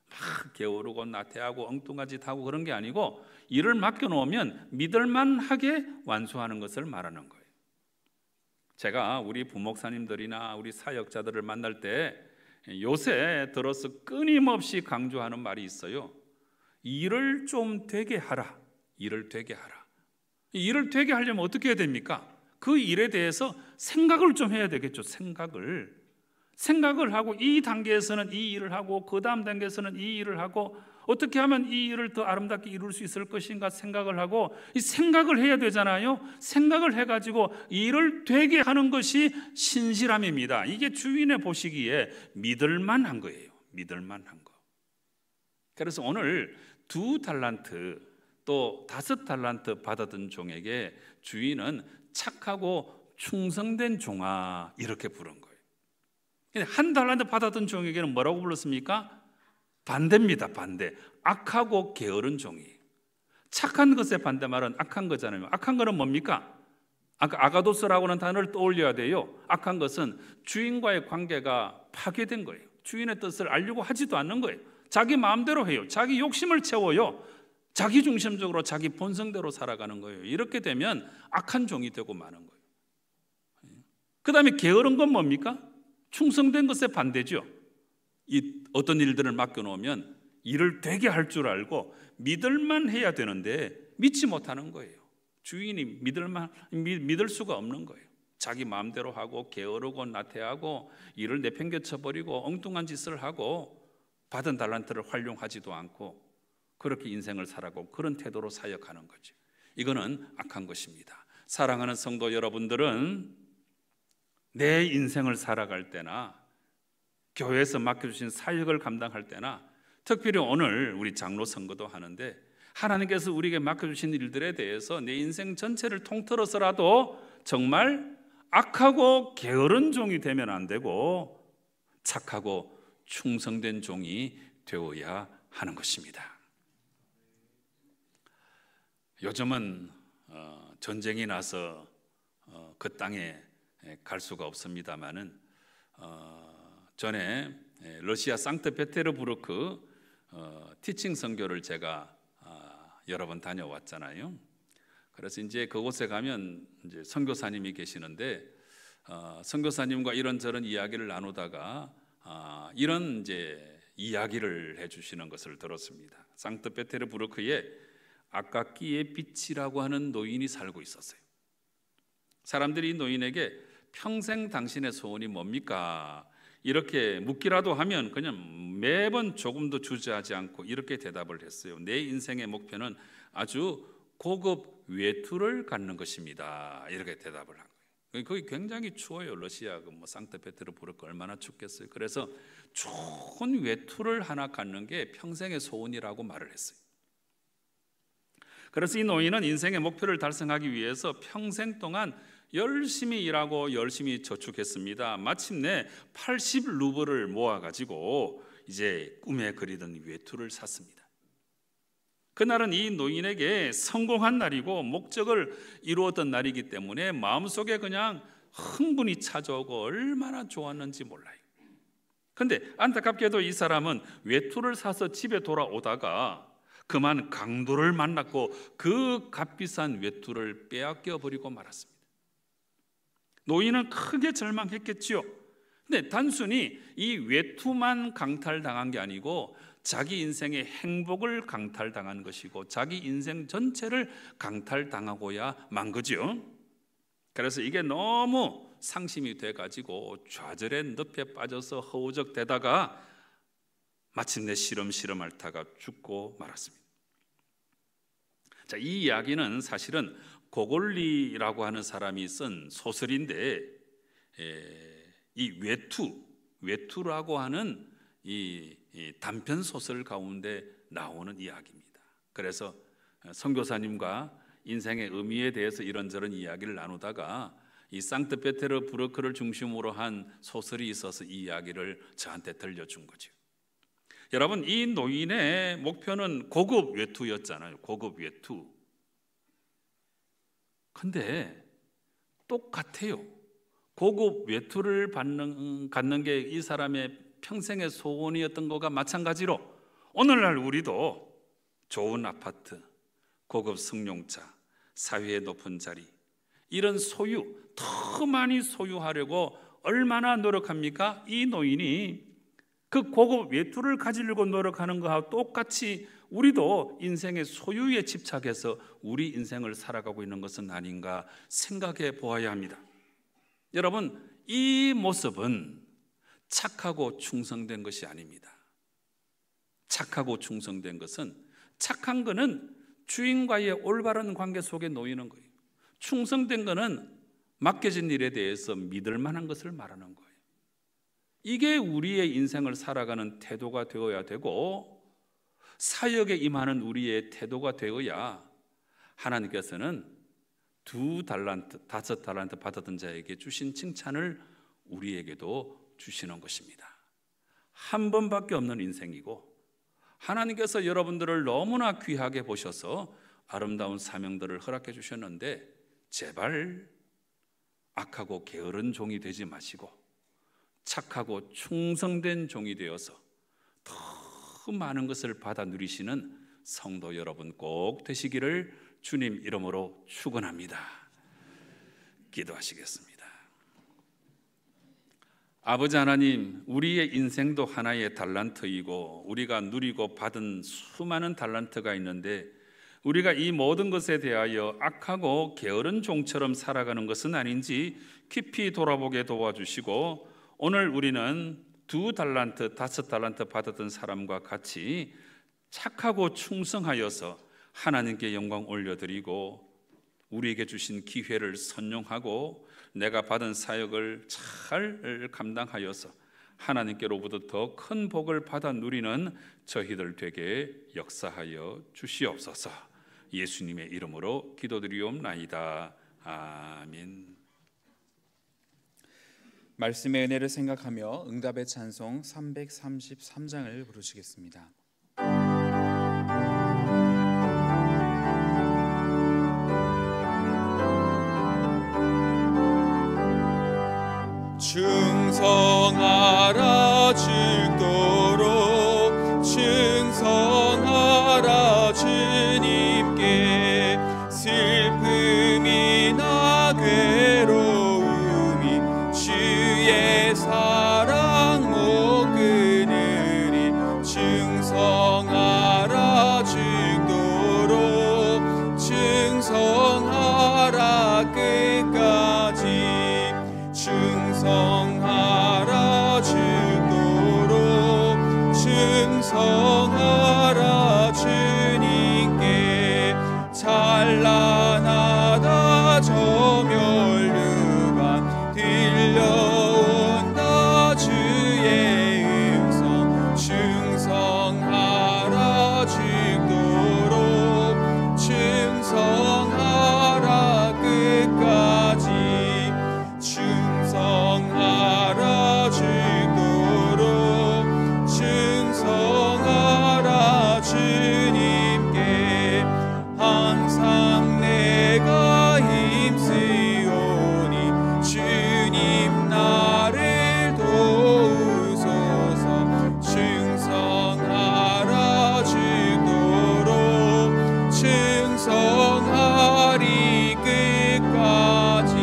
막 게으르고 나태하고 엉뚱한 짓 하고 그런 게 아니고 일을 맡겨놓으면 믿을만하게 완수하는 것을 말하는 거예요. 제가 우리 부목사님들이나 우리 사역자들을 만날 때 요새 들어서 끊임없이 강조하는 말이 있어요. 일을 좀 되게 하라. 일을 되게 하라. 일을 되게 하려면 어떻게 해야 됩니까? 그 일에 대해서 생각을 좀 해야 되겠죠. 생각을 하고 이 단계에서는 이 일을 하고 그 다음 단계에서는 이 일을 하고 어떻게 하면 이 일을 더 아름답게 이룰 수 있을 것인가 생각을 하고 이 생각을 해야 되잖아요. 생각을 해가지고 일을 되게 하는 것이 신실함입니다. 이게 주인의 보시기에 믿을만한 거예요. 믿을만한 거. 그래서 오늘 2 달란트 또 5 달란트 받았던 종에게 주인은 착하고 충성된 종아 이렇게 부른 거예요. 1 달란트 받았던 종에게는 뭐라고 불렀습니까? 반대입니다. 반대. 악하고 게으른 종이에요. 착한 것의 반대말은 악한 거잖아요. 악한 거는 뭡니까? 아까 아가도스라고는 단어를 떠올려야 돼요. 악한 것은 주인과의 관계가 파괴된 거예요. 주인의 뜻을 알려고 하지도 않는 거예요. 자기 마음대로 해요. 자기 욕심을 채워요. 자기 중심적으로 자기 본성대로 살아가는 거예요. 이렇게 되면 악한 종이 되고 마는 거예요. 그 다음에 게으른 건 뭡니까? 충성된 것의 반대죠. 이 어떤 일들을 맡겨놓으면 일을 되게 할 줄 알고 믿을만 해야 되는데 믿지 못하는 거예요. 주인이 믿을 수가 없는 거예요. 자기 마음대로 하고 게으르고 나태하고 일을 내팽개쳐버리고 엉뚱한 짓을 하고 받은 달란트를 활용하지도 않고 그렇게 인생을 살아가고 그런 태도로 사역하는 거죠. 이거는 악한 것입니다. 사랑하는 성도 여러분들은 내 인생을 살아갈 때나 교회에서 맡겨주신 사역을 감당할 때나 특별히 오늘 우리 장로 선거도 하는데 하나님께서 우리에게 맡겨주신 일들에 대해서 내 인생 전체를 통틀어서라도 정말 악하고 게으른 종이 되면 안 되고 착하고 충성된 종이 되어야 하는 것입니다. 요즘은 전쟁이 나서 그 땅에 갈 수가 없습니다마는 전에 러시아 상트페테르부르크 티칭 선교를 제가 여러 번 다녀왔잖아요. 그래서 이제 그곳에 가면 이제 선교사님이 계시는데 선교사님과 이런저런 이야기를 나누다가 이런 이제 이야기를 해주시는 것을 들었습니다. 상트페테르부르크에 아까끼의 빛이라고 하는 노인이 살고 있었어요. 사람들이 이 노인에게 평생 당신의 소원이 뭡니까? 이렇게 묻기라도 하면 그냥 매번 조금도 주저하지 않고 이렇게 대답을 했어요. 내 인생의 목표는 아주 고급 외투를 갖는 것입니다. 이렇게 대답을 한 거예요. 거기 굉장히 추워요. 러시아 상트페테르부르크 얼마나 춥겠어요. 그래서 좋은 외투를 하나 갖는 게 평생의 소원이라고 말을 했어요. 그래서 이 노인은 인생의 목표를 달성하기 위해서 평생 동안 열심히 일하고 열심히 저축했습니다. 마침내 80루블을 모아가지고 이제 꿈에 그리던 외투를 샀습니다. 그날은 이 노인에게 성공한 날이고 목적을 이루었던 날이기 때문에 마음속에 그냥 흥분이 찾아오고 얼마나 좋았는지 몰라요. 그런데 안타깝게도 이 사람은 외투를 사서 집에 돌아오다가 그만 강도를 만났고 그 값비싼 외투를 빼앗겨 버리고 말았습니다. 노인은 크게 절망했겠지요. 근데 단순히 이 외투만 강탈당한 게 아니고 자기 인생의 행복을 강탈당한 것이고 자기 인생 전체를 강탈당하고야 만 거죠. 그래서 이게 너무 상심이 돼가지고 좌절의 늪에 빠져서 허우적대다가 마침내 시름시름 앓다가 죽고 말았습니다. 자, 이 이야기는 사실은 고골리라고 하는 사람이 쓴 소설인데 이 외투라고 하는 이 단편 소설 가운데 나오는 이야기입니다. 그래서 선교사님과 인생의 의미에 대해서 이런저런 이야기를 나누다가 이 상트 페테르부르크를 중심으로 한 소설이 있어서 이 이야기를 저한테 들려준 거죠. 여러분, 이 노인의 목표는 고급 외투였잖아요. 고급 외투. 근데 똑같아요. 고급 외투를 갖는 게 이 사람의 평생의 소원이었던 것과 마찬가지로 오늘날 우리도 좋은 아파트, 고급 승용차, 사회의 높은 자리, 이런 소유, 더 많이 소유하려고 얼마나 노력합니까? 이 노인이 그 고급 외투를 가지려고 노력하는 것과 똑같이 우리도 인생의 소유에 집착해서 우리 인생을 살아가고 있는 것은 아닌가 생각해 보아야 합니다. 여러분, 이 모습은 착하고 충성된 것이 아닙니다. 착하고 충성된 것은, 착한 것은 주인과의 올바른 관계 속에 놓이는 거예요. 충성된 것은 맡겨진 일에 대해서 믿을 만한 것을 말하는 거예요. 이게 우리의 인생을 살아가는 태도가 되어야 되고, 사역에 임하는 우리의 태도가 되어야 하나님께서는 2달란트, 5달란트 받았던 자에게 주신 칭찬을 우리에게도 주시는 것입니다. 한 번밖에 없는 인생이고, 하나님께서 여러분들을 너무나 귀하게 보셔서 아름다운 사명들을 허락해 주셨는데, 제발 악하고 게으른 종이 되지 마시고 착하고 충성된 종이 되어서 더 많은 것을 받아 누리시는 성도 여러분 꼭 되시기를 주님 이름으로 축원합니다. 기도하시겠습니다. 아버지 하나님, 우리의 인생도 하나의 달란트이고 우리가 누리고 받은 수많은 달란트가 있는데, 우리가 이 모든 것에 대하여 악하고 게으른 종처럼 살아가는 것은 아닌지 깊이 돌아보게 도와주시고, 오늘 우리는 2달란트, 5달란트 받았던 사람과 같이 착하고 충성하여서 하나님께 영광 올려드리고, 우리에게 주신 기회를 선용하고 내가 받은 사역을 잘 감당하여서 하나님께로부터 더 큰 복을 받아 누리는 저희들 되게 역사하여 주시옵소서. 예수님의 이름으로 기도드리옵나이다. 아멘. 말씀의 은혜를 생각하며 응답의 찬송 333장을 부르시겠습니다. 충성하라 죽도록 충성하라 주님께 슬픔이나 괴로움이 주의 사랑 못 끊으리 충성하라 죽도록 충성하라 끝까지 충성하라 죽도록 충성하라 주님께 찬란하다 저멸류관 들려온다 주의 음성 충성하라 죽도록 충성하라 끝까지 충성하라 죽도록 충성하라 주님께 항상 내가 힘쓰오니 주님 나를 도우소서 충성하라 죽도록 충성하리 끝까지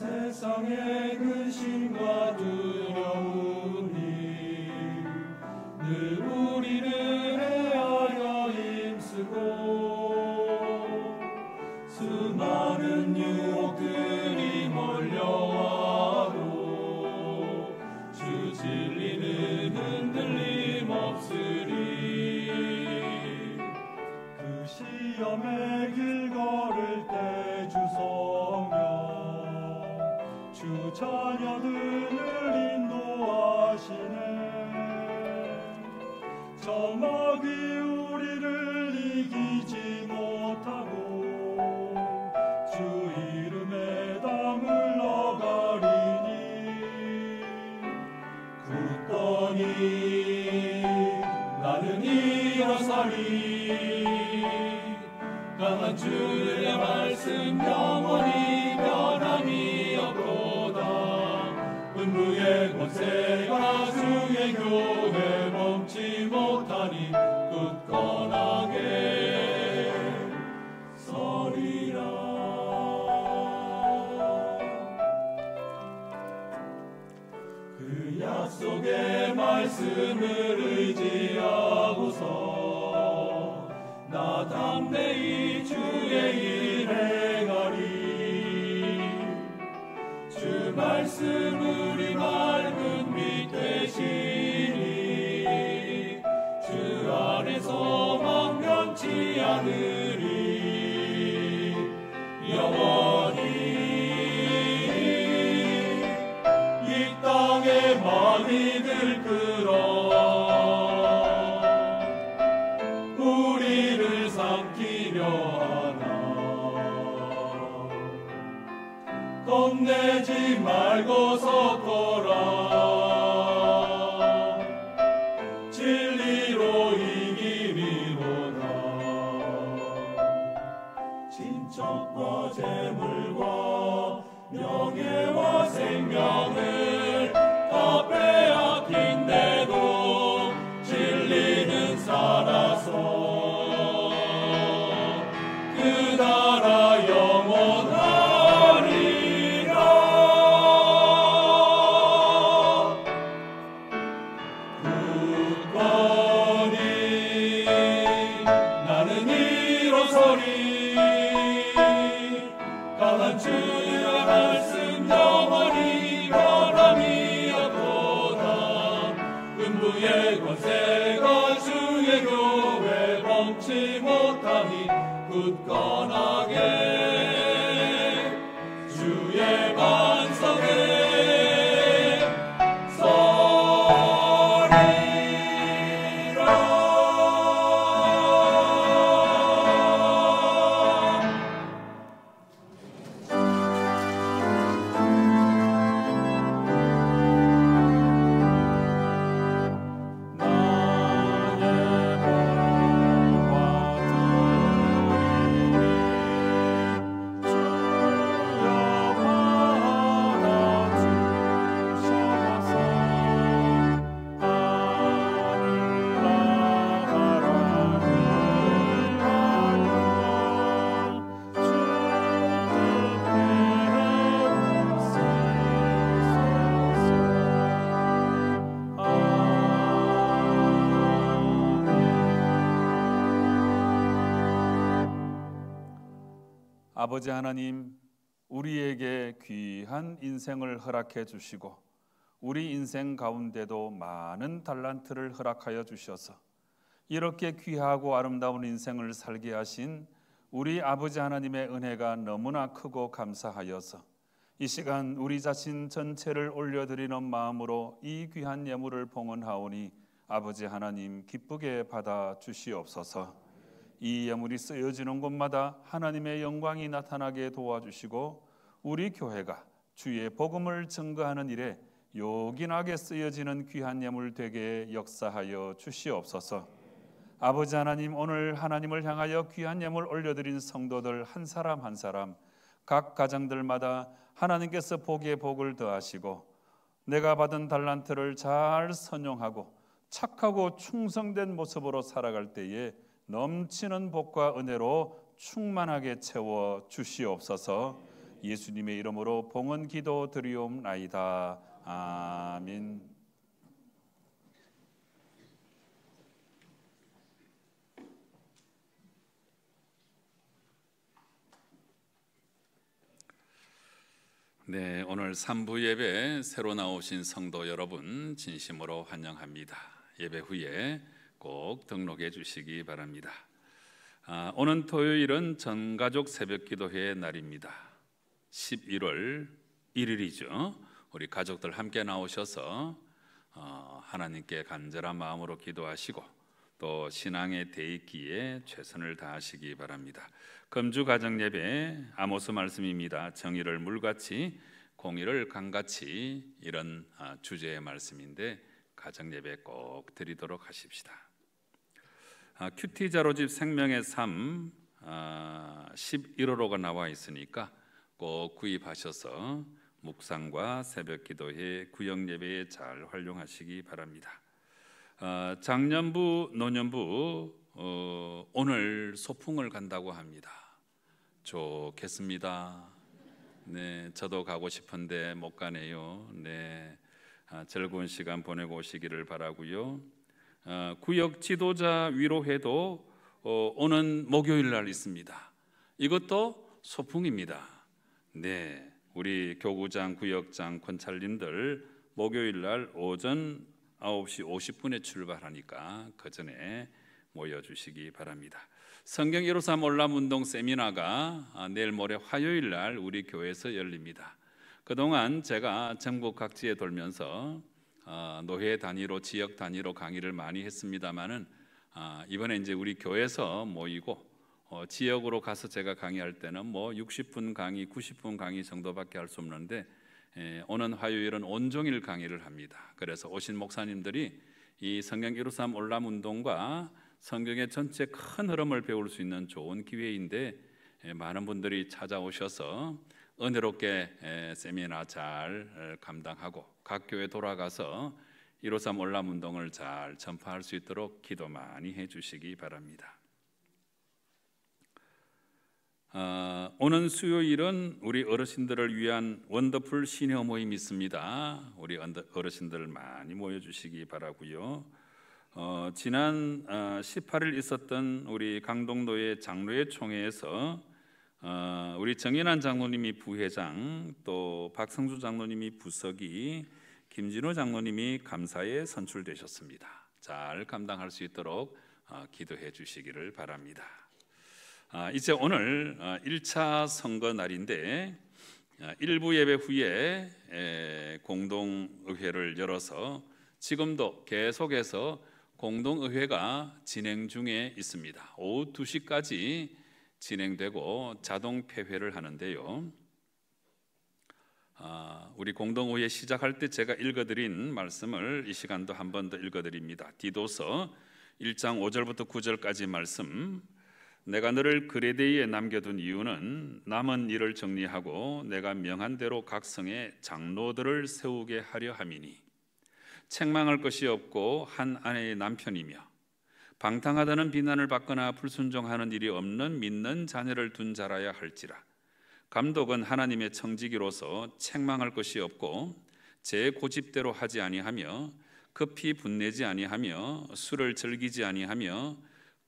세상의 근심과 두려움이 늘 우리를 해하여 힘쓰고 수많은 유혹들이 몰려와도 주 진리는 흔들림 없 없으리. 그 시험의 길 걸을 때 주성령 주 자녀들을 인도하시네. 저마귀 우리를 이기지 못하고 주 이름에 담을 너가리니. 굳건히 나는 일어서리. 강한 주의 말씀 영원히 변함이 없도다. 음부의 권세가 주의 교회 멈지 못하니 굳건하게 서리라. 그 약속의 말씀을 의지하고서 나 담대히 주의 일 행하리. 주 말씀 우리 맑은 빛 되시니 주 안에서 망명치 않으리. 영원히 이 땅에 많이들 끌어 우리를 삼키려 하나. 겁내지 말고 섰거라. 진리로 이기리로다. 친척과 재물과 명예와 생명을 다 빼앗긴데도 진리는 살아서 그 나라 영원하리라. 굳건히 나는 일어서리. 강한 주의 말씀 영원히 변함이 없도다. 음부의 권세가 주의 교회 멈지 못하니 굳건하게 주의 반석에 아버지 하나님, 우리에게 귀한 인생을 허락해 주시고 우리 인생 가운데도 많은 달란트를 허락하여 주셔서 이렇게 귀하고 아름다운 인생을 살게 하신 우리 아버지 하나님의 은혜가 너무나 크고 감사하여서 이 시간 우리 자신 전체를 올려드리는 마음으로 이 귀한 예물을 봉헌하오니 아버지 하나님 기쁘게 받아 주시옵소서. 이 예물이 쓰여지는 곳마다 하나님의 영광이 나타나게 도와주시고 우리 교회가 주의 복음을 증거하는 일에 요긴하게 쓰여지는 귀한 예물 되게 역사하여 주시옵소서. 아버지 하나님, 오늘 하나님을 향하여 귀한 예물 올려드린 성도들 한 사람 한 사람 각 가정들마다 하나님께서 복에 복을 더하시고 내가 받은 달란트를 잘 선용하고 착하고 충성된 모습으로 살아갈 때에 넘치는 복과 은혜로 충만하게 채워 주시옵소서. 예수님의 이름으로 봉헌 기도 드리옵나이다. 아멘. 네, 오늘 3부 예배 새로 나오신 성도 여러분 진심으로 환영합니다. 예배 후에 꼭 등록해 주시기 바랍니다. 오는 토요일은 전가족 새벽기도회의 날입니다. 11월 1일이죠. 우리 가족들 함께 나오셔서 하나님께 간절한 마음으로 기도하시고 또 신앙의 대입기에 최선을 다하시기 바랍니다. 금주 가정예배 아모스 말씀입니다. 정의를 물같이 공의를 강같이, 이런 주제의 말씀인데 가정예배 꼭 드리도록 하십시다. 큐티 자로집 생명의 삶 11호로가 나와 있으니까 꼭 구입하셔서 묵상과 새벽기도회, 구역예배에 잘 활용하시기 바랍니다. 장년부, 노년부 오늘 소풍을 간다고 합니다. 좋겠습니다. 네, 저도 가고 싶은데 못 가네요. 네, 즐거운 시간 보내고 오시기를 바라고요. 구역 지도자 위로회도 오는 목요일 날 있습니다. 이것도 소풍입니다. 네, 우리 교구장, 구역장, 권찰님들 목요일 날 오전 9시 50분에 출발하니까 그 전에 모여주시기 바랍니다. 성경 153 올람운동 세미나가 내일 모레 화요일 날 우리 교회에서 열립니다. 그동안 제가 전국 각지에 돌면서 노회 단위로, 지역 단위로 강의를 많이 했습니다만은 이번에 이제 우리 교회에서 모이고 지역으로 가서 제가 강의할 때는 뭐 60분 강의, 90분 강의 정도밖에 할 수 없는데 오는 화요일은 온종일 강의를 합니다. 그래서 오신 목사님들이 이 성경 153 올람운동과 성경의 전체 큰 흐름을 배울 수 있는 좋은 기회인데 많은 분들이 찾아오셔서 은혜롭게 세미나 잘 감당하고 각 교회 돌아가서 153 올람운동을 잘 전파할 수 있도록 기도 많이 해주시기 바랍니다. 오는 수요일은 우리 어르신들을 위한 원더풀 시니어 모임이 있습니다. 우리 어르신들 많이 모여주시기 바라고요. 지난 18일 있었던 우리 강동도의 장로회 총회에서 우리 정인환 장로님이 부회장, 또 박성주 장로님이 부서기, 김진호 장로님이 감사에 선출되셨습니다. 잘 감당할 수 있도록 기도해 주시기를 바랍니다. 이제 오늘 1차 선거 날인데 일부 예배 후에 공동의회를 열어서 지금도 계속해서 공동의회가 진행 중에 있습니다. 오후 2시까지 진행되고 자동 폐회를 하는데요. 우리 공동의회 시작할 때 제가 읽어드린 말씀을 이 시간도 한 번 더 읽어드립니다. 디도서 1장 5절부터 9절까지 말씀. 내가 너를 그레데이에 남겨둔 이유는 남은 일을 정리하고 내가 명한 대로 각 성에 장로들을 세우게 하려 함이니 책망할 것이 없고 한 아내의 남편이며 방탕하다는 비난을 받거나 불순종하는 일이 없는 믿는 자녀를 둔 자라야 할지라. 감독은 하나님의 청지기로서 책망할 것이 없고 제 고집대로 하지 아니하며 급히 분내지 아니하며 술을 즐기지 아니하며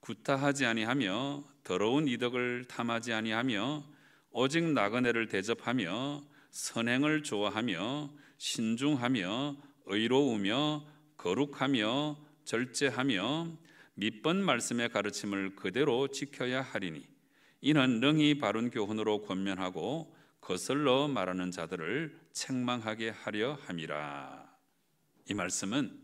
구타하지 아니하며 더러운 이덕을 탐하지 아니하며 오직 나그네를 대접하며 선행을 좋아하며 신중하며 의로우며 거룩하며 절제하며 밑번 말씀의 가르침을 그대로 지켜야 하리니 이는 능히 바른 교훈으로 권면하고 거슬러 말하는 자들을 책망하게 하려 함이라. 이 말씀은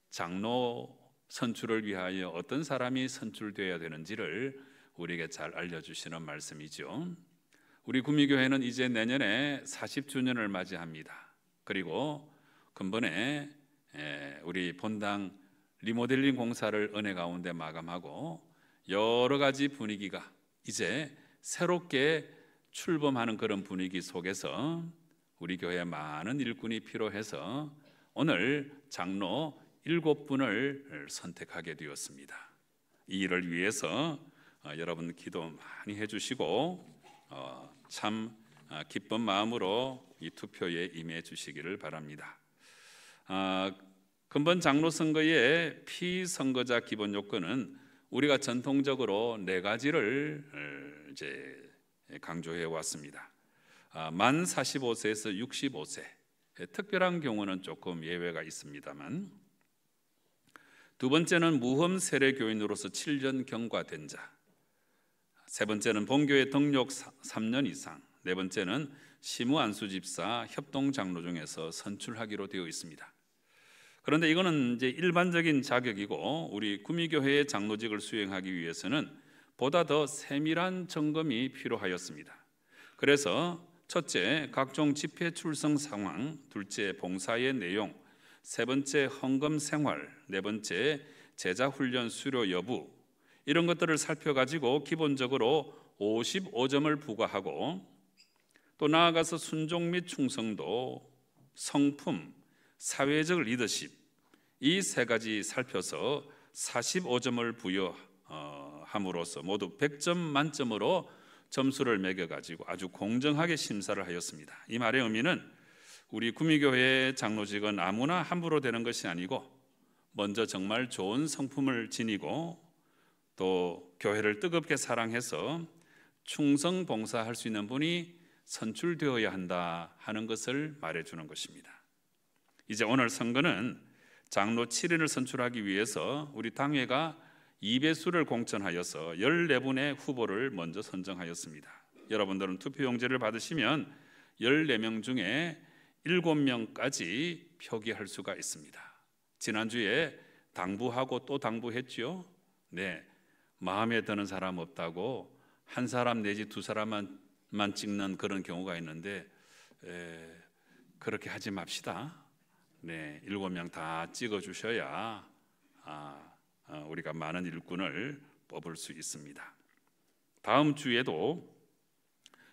장로 선출을 위하여 어떤 사람이 선출되어야 되는지를 우리에게 잘 알려주시는 말씀이죠. 우리 구미교회는 이제 내년에 40주년을 맞이합니다. 그리고 근본에 우리 본당 리모델링 공사를 은혜 가운데 마감하고 여러 가지 분위기가 이제 새롭게 출범하는 그런 분위기 속에서 우리 교회에 많은 일꾼이 필요해서 오늘 장로 7분을 선택하게 되었습니다. 이 일을 위해서 여러분 기도 많이 해주시고 참 기쁜 마음으로 이 투표에 임해 주시기를 바랍니다. 근본 장로 선거의 피선거자 기본 요건은 우리가 전통적으로 4가지를 이제 강조해 왔습니다. 만 45세에서 65세, 특별한 경우는 조금 예외가 있습니다만 두 번째는 무험 세례 교인으로서 7년 경과된 자. 세 번째는 본교회 등록 3년 이상. 네 번째는 시무 안수 집사 협동 장로 중에서 선출하기로 되어 있습니다. 그런데 이거는 이제 일반적인 자격이고 우리 구미교회의 장로직을 수행하기 위해서는 보다 더 세밀한 점검이 필요하였습니다. 그래서 첫째, 각종 집회 출석 상황, 둘째, 봉사의 내용, 세 번째, 헌금 생활, 네 번째, 제자 훈련 수료 여부, 이런 것들을 살펴가지고 기본적으로 55점을 부과하고 또 나아가서 순종 및 충성도, 성품, 사회적 리더십, 이 세 가지 살펴서 45점을 부여함으로써 모두 100점 만점으로 점수를 매겨가지고 아주 공정하게 심사를 하였습니다. 이 말의 의미는 우리 구미교회의 장로직은 아무나 함부로 되는 것이 아니고 먼저 정말 좋은 성품을 지니고 또 교회를 뜨겁게 사랑해서 충성 봉사할 수 있는 분이 선출되어야 한다 하는 것을 말해주는 것입니다. 이제 오늘 선거는 장로 7인을 선출하기 위해서 우리 당회가 2배수를 공천하여서 14분의 후보를 먼저 선정하였습니다. 여러분들은 투표용지를 받으시면 14명 중에 7명까지 표기할 수가 있습니다. 지난주에 당부하고 또 당부했죠. 네, 마음에 드는 사람 없다고 한 사람 내지 두 사람만 찍는 그런 경우가 있는데 그렇게 하지 맙시다. 네, 7명 다 찍어주셔야 우리가 많은 일꾼을 뽑을 수 있습니다. 다음 주에도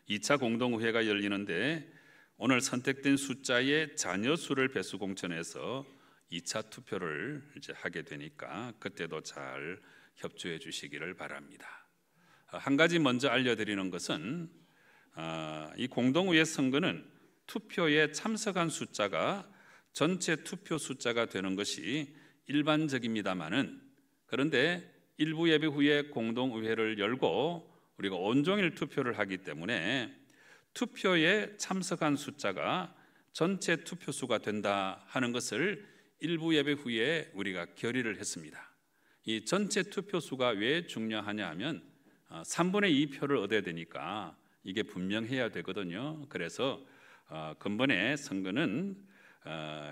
2차 공동의회가 열리는데 오늘 선택된 숫자의 자녀 수를 배수 공천해서 2차 투표를 이제 하게 되니까 그때도 잘 협조해 주시기를 바랍니다. 한 가지 먼저 알려드리는 것은 이 공동의회 선거는 투표에 참석한 숫자가 전체 투표 숫자가 되는 것이 일반적입니다만은 그런데 일부 예배 후에 공동의회를 열고 우리가 온종일 투표를 하기 때문에 투표에 참석한 숫자가 전체 투표수가 된다 하는 것을 일부 예배 후에 우리가 결의를 했습니다. 이 전체 투표수가 왜 중요하냐 하면 3분의 2 표를 얻어야 되니까 이게 분명해야 되거든요. 그래서 근본의 선거는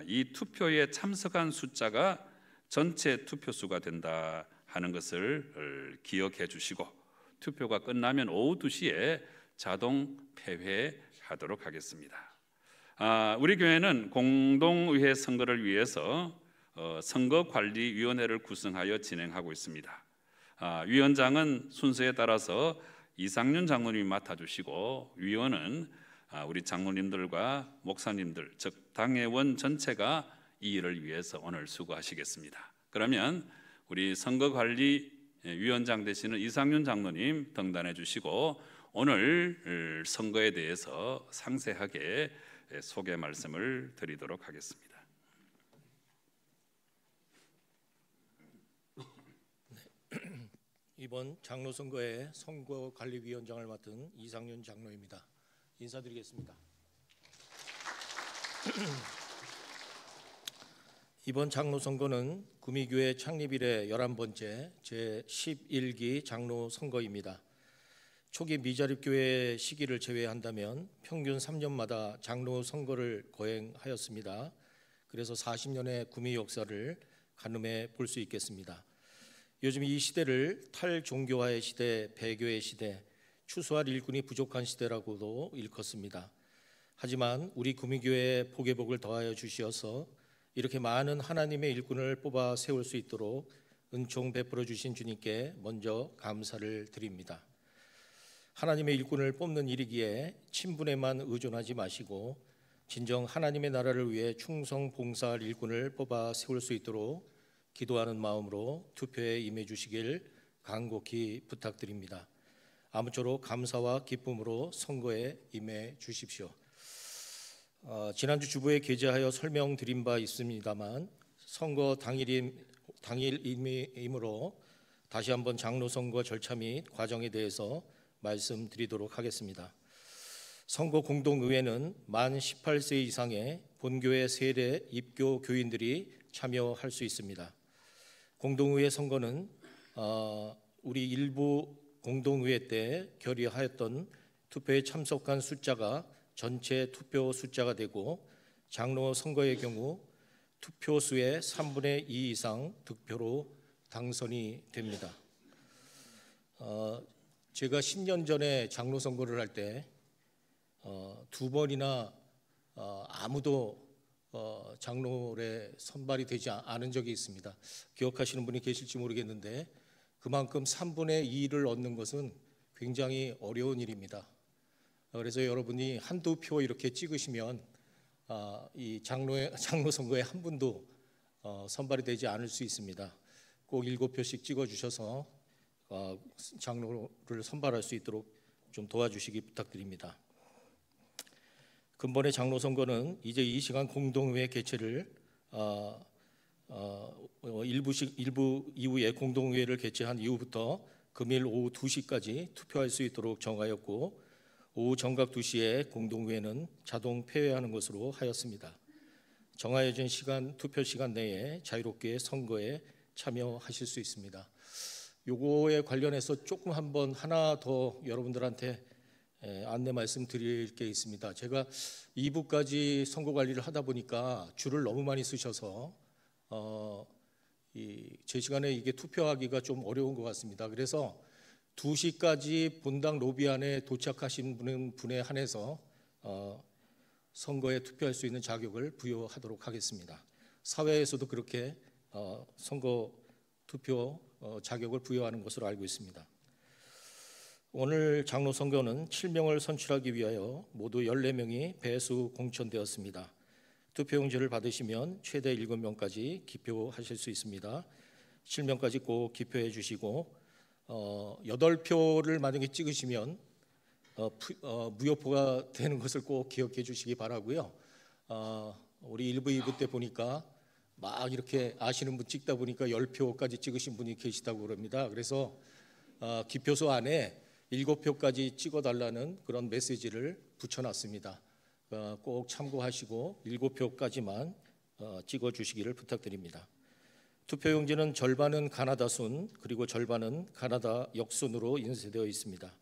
이 투표에 참석한 숫자가 전체 투표수가 된다 하는 것을 기억해 주시고 투표가 끝나면 오후 2시에 자동 폐회하도록 하겠습니다. 우리 교회는 공동의회 선거를 위해서 선거관리위원회를 구성하여 진행하고 있습니다. 위원장은 순서에 따라서 이상윤 장로님이 맡아주시고 위원은 우리 장로님들과 목사님들 즉 당회원 전체가 이 일을 위해서 오늘 수고하시겠습니다. 그러면 우리 선거관리위원장 되시는 이상윤 장로님 등단해 주시고 오늘 선거에 대해서 상세하게 소개 말씀을 드리도록 하겠습니다. 이번 장로 선거의 선거관리위원장을 맡은 이상윤 장로입니다. 인사드리겠습니다. 이번 장로 선거는 구미교회 창립 이래 11번째 제11기 장로 선거입니다. 초기 미자립 교회 시기를 제외한다면 평균 3년마다 장로 선거를 거행하였습니다. 그래서 40년의 구미 역사를 가늠해 볼 수 있겠습니다. 요즘 이 시대를 탈종교화의 시대, 배교의 시대, 추수할 일꾼이 부족한 시대라고도 일컫습니다. 하지만 우리 구미교회에 복의 복을 더하여 주시어서 이렇게 많은 하나님의 일꾼을 뽑아 세울 수 있도록 은총 베풀어 주신 주님께 먼저 감사를 드립니다. 하나님의 일꾼을 뽑는 일이기에 친분에만 의존하지 마시고 진정 하나님의 나라를 위해 충성 봉사할 일꾼을 뽑아 세울 수 있도록 기도하는 마음으로 투표에 임해 주시길 간곡히 부탁드립니다. 아무쪼록 감사와 기쁨으로 선거에 임해 주십시오. 지난주 주보에 게재하여 설명드린 바 있습니다만 선거 당일이므로 다시 한번 장로 선거 절차 및 과정에 대해서 말씀드리도록 하겠습니다. 선거 공동의회는 만 18세 이상의 본교회 세례 입교 교인들이 참여할 수 있습니다. 공동의회 선거는 우리 일부 공동의회 때 결의하였던 투표에 참석한 숫자가 전체 투표 숫자가 되고 장로 선거의 경우 투표수의 3분의 2 이상 득표로 당선이 됩니다. 제가 10년 전에 장로 선거를 할 때 2번이나 아무도 장로에 선발이 되지 않은 적이 있습니다. 기억하시는 분이 계실지 모르겠는데 그만큼 3분의 2를 얻는 것은 굉장히 어려운 일입니다. 그래서 여러분이 한두 표 이렇게 찍으시면 이 장로 선거에 한 분도 선발이 되지 않을 수 있습니다. 꼭 7표씩 찍어주셔서 장로를 선발할 수 있도록 좀 도와주시기 부탁드립니다. 근본의 장로 선거는 이제 이 시간 공동회의 개최를 일부 이후에 공동회의를 개최한 이후부터 금일 오후 2시까지 투표할 수 있도록 정하였고 오후 정각 2시에 공동회의는 자동 폐회하는 것으로 하였습니다. 정하여진 투표 시간 내에 자유롭게 선거에 참여하실 수 있습니다. 요거에 관련해서 조금 하나 더 여러분들한테 안내 말씀드릴 게 있습니다. 제가 2부까지 선거 관리를 하다 보니까 줄을 너무 많이 쓰셔서 제 시간에 이게 투표하기가 좀 어려운 것 같습니다. 그래서 2시까지 본당 로비 안에 도착하신 분에 한해서 선거에 투표할 수 있는 자격을 부여하도록 하겠습니다. 사회에서도 그렇게 선거 투표 자격을 부여하는 것으로 알고 있습니다. 오늘 장로 선거는 7명을 선출하기 위하여 모두 14명이 배수 공천되었습니다. 투표용지를 받으시면 최대 7명까지 기표하실 수 있습니다. 7명까지 꼭 기표해 주시고 8표를 만약에 찍으시면 무효표가 되는 것을 꼭 기억해 주시기 바라고요. 우리 1부, 2부 때 보니까 막 이렇게 아시는 분 찍다 보니까 10표까지 찍으신 분이 계시다고 그럽니다. 그래서 기표소 안에 7표까지 찍어달라는 그런 메시지를 붙여놨습니다. 꼭 참고하시고 7표까지만 찍어주시기를 부탁드립니다. 투표용지는 절반은 가나다 순 그리고 절반은 가나다 역순으로 인쇄되어 있습니다.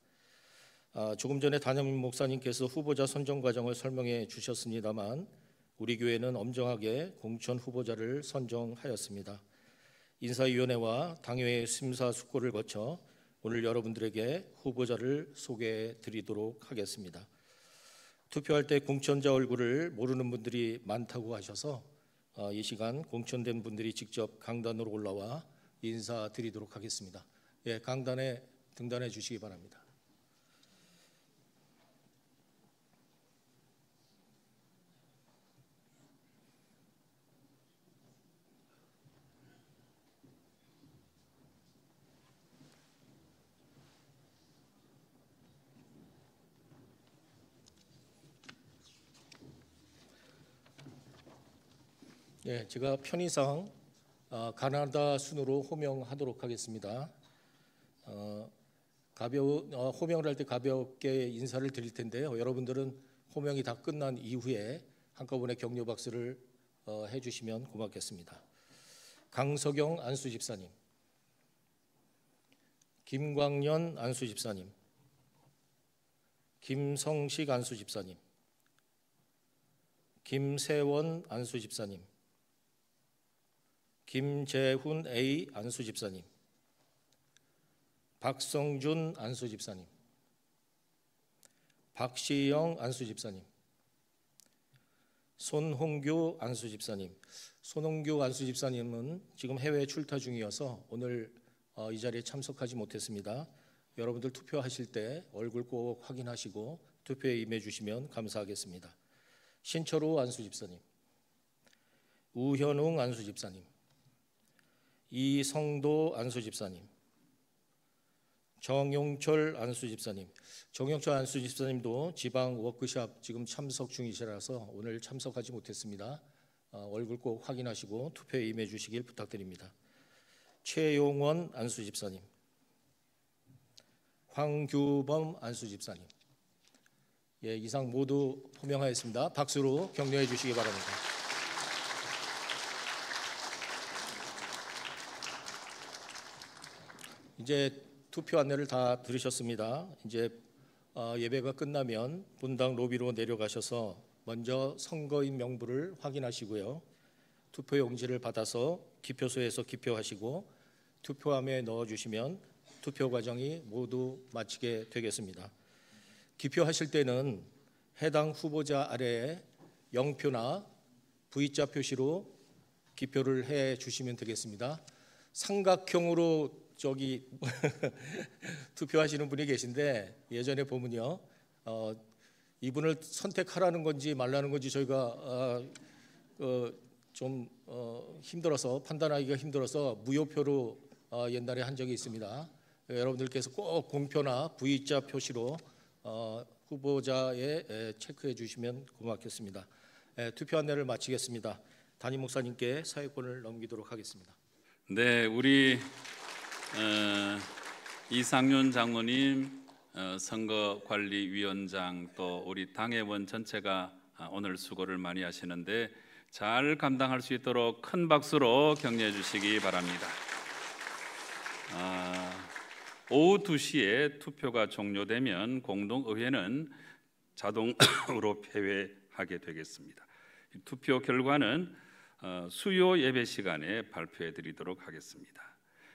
조금 전에 담임 목사님께서 후보자 선정 과정을 설명해 주셨습니다만 우리 교회는 엄정하게 공천 후보자를 선정하였습니다. 인사위원회와 당회의 심사숙고를 거쳐 오늘 여러분들에게 후보자를 소개해 드리도록 하겠습니다. 투표할 때 공천자 얼굴을 모르는 분들이 많다고 하셔서 이 시간 공천된 분들이 직접 강단으로 올라와 인사드리도록 하겠습니다. 강단에 등단해 주시기 바랍니다. 제가 편의상 가나다 순으로 호명하도록 하겠습니다. 호명을 할 때 가볍게 인사를 드릴 텐데요. 여러분들은 호명이 다 끝난 이후에 한꺼번에 격려 박수를 해주시면 고맙겠습니다. 강석영 안수집사님, 김광년 안수집사님, 김성식 안수집사님, 김세원 안수집사님, 김재훈 A 안수집사님, 박성준 안수집사님, 박시영 안수집사님, 손홍규 안수집사님. 손홍규 안수집사님은 지금 해외 출타 중이어서 오늘 이 자리에 참석하지 못했습니다. 여러분들 투표하실 때 얼굴 꼭 확인하시고 투표에 임해 주시면 감사하겠습니다. 신철우 안수집사님, 우현웅 안수집사님, 이성도 안수집사님, 정용철 안수집사님. 정용철 안수집사님도 지방 워크숍 지금 참석 중이시라서 오늘 참석하지 못했습니다. 얼굴 꼭 확인하시고 투표에 임해 주시길 부탁드립니다. 최용원 안수집사님, 황규범 안수집사님. 이상 모두 호명하였습니다. 박수로 격려해 주시기 바랍니다. 이제 투표 안내를 다 들으셨습니다. 이제 예배가 끝나면 분당 로비로 내려가셔서 먼저 선거인 명부를 확인하시고요. 투표 용지를 받아서 기표소에서 기표하시고 투표함에 넣어주시면 투표 과정이 모두 마치게 되겠습니다. 기표하실 때는 해당 후보자 아래에 0표나 V자 표시로 기표를 해 주시면 되겠습니다. 삼각형으로 저기 투표하시는 분이 계신데 예전에 보면요, 이분을 선택하라는 건지 말라는 건지 저희가 좀 힘들어서 판단하기가 힘들어서 무효표로 옛날에 한 적이 있습니다. 여러분들께서 꼭 공표나 V자 표시로 후보자에 체크해 주시면 고맙겠습니다. 투표 안내를 마치겠습니다. 담임 목사님께 사회권을 넘기도록 하겠습니다. 네, 우리 이상윤 장로님, 선거관리위원장 또 우리 당회원 전체가 오늘 수고를 많이 하시는데 잘 감당할 수 있도록 큰 박수로 격려해 주시기 바랍니다. 오후 2시에 투표가 종료되면 공동의회는 자동으로 폐회하게 되겠습니다. 투표 결과는 수요 예배 시간에 발표해 드리도록 하겠습니다.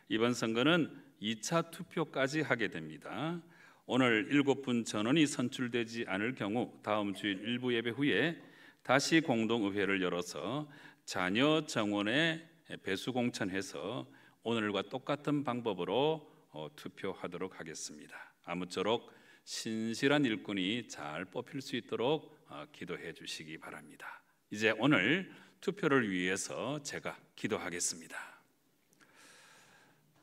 이번 선거는 2차 투표까지 하게 됩니다. 오늘 7분 전원이 선출되지 않을 경우 다음 주일 일부 예배 후에 다시 공동의회를 열어서 자녀 정원에 배수 공천해서 오늘과 똑같은 방법으로 투표하도록 하겠습니다. 아무쪼록 신실한 일꾼이 잘 뽑힐 수 있도록 기도해 주시기 바랍니다. 이제 오늘 투표를 위해서 제가 기도하겠습니다.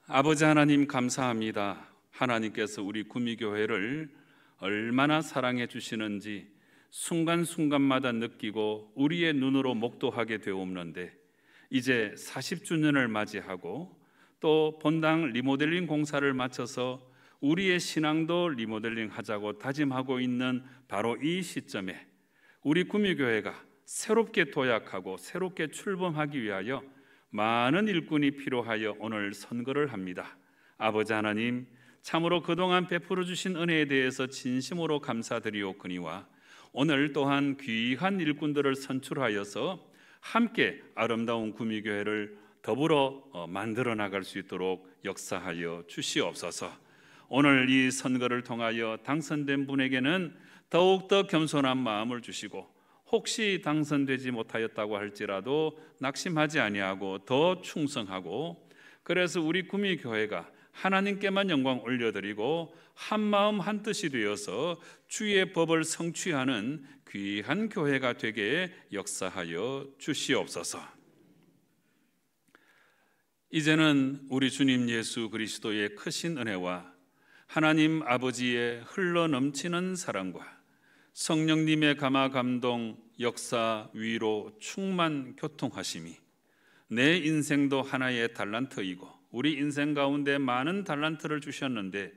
아버지 하나님 감사합니다. 하나님께서 우리 구미교회를 얼마나 사랑해 주시는지 순간순간마다 느끼고 우리의 눈으로 목도하게 되옵는데 이제 40주년을 맞이하고 또 본당 리모델링 공사를 마쳐서 우리의 신앙도 리모델링 하자고 다짐하고 있는 바로 이 시점에 우리 구미교회가 새롭게 도약하고 새롭게 출범하기 위하여 많은 일꾼이 필요하여 오늘 선거를 합니다. 아버지 하나님, 참으로 그동안 베풀어 주신 은혜에 대해서 진심으로 감사드리오거니와 오늘 또한 귀한 일꾼들을 선출하여서 함께 아름다운 구미교회를 더불어 만들어 나갈 수 있도록 역사하여 주시옵소서. 오늘 이 선거를 통하여 당선된 분에게는 더욱더 겸손한 마음을 주시고 혹시 당선되지 못하였다고 할지라도 낙심하지 아니하고 더 충성하고 그래서 우리 구미교회가 하나님께만 영광 올려드리고 한마음 한뜻이 되어서 주의 법을 성취하는 귀한 교회가 되게 역사하여 주시옵소서. 이제는 우리 주님 예수 그리스도의 크신 은혜와 하나님 아버지의 흘러넘치는 사랑과 성령님의 감화 감동, 역사, 위로, 충만, 교통하심이 내 인생도 하나의 달란트이고 우리 인생 가운데 많은 달란트를 주셨는데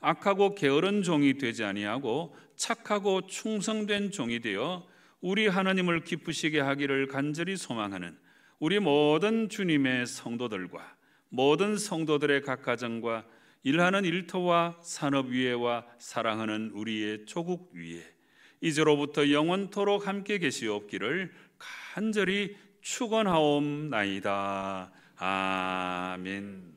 악하고 게으른 종이 되지 아니하고 착하고 충성된 종이 되어 우리 하나님을 기쁘시게 하기를 간절히 소망하는 우리 모든 주님의 성도들과 모든 성도들의 각 가정과 일하는 일터와 산업위에와 사랑하는 우리의 조국 위에 이제로부터 영원토록 함께 계시옵기를 간절히 축원하옵나이다. 아멘.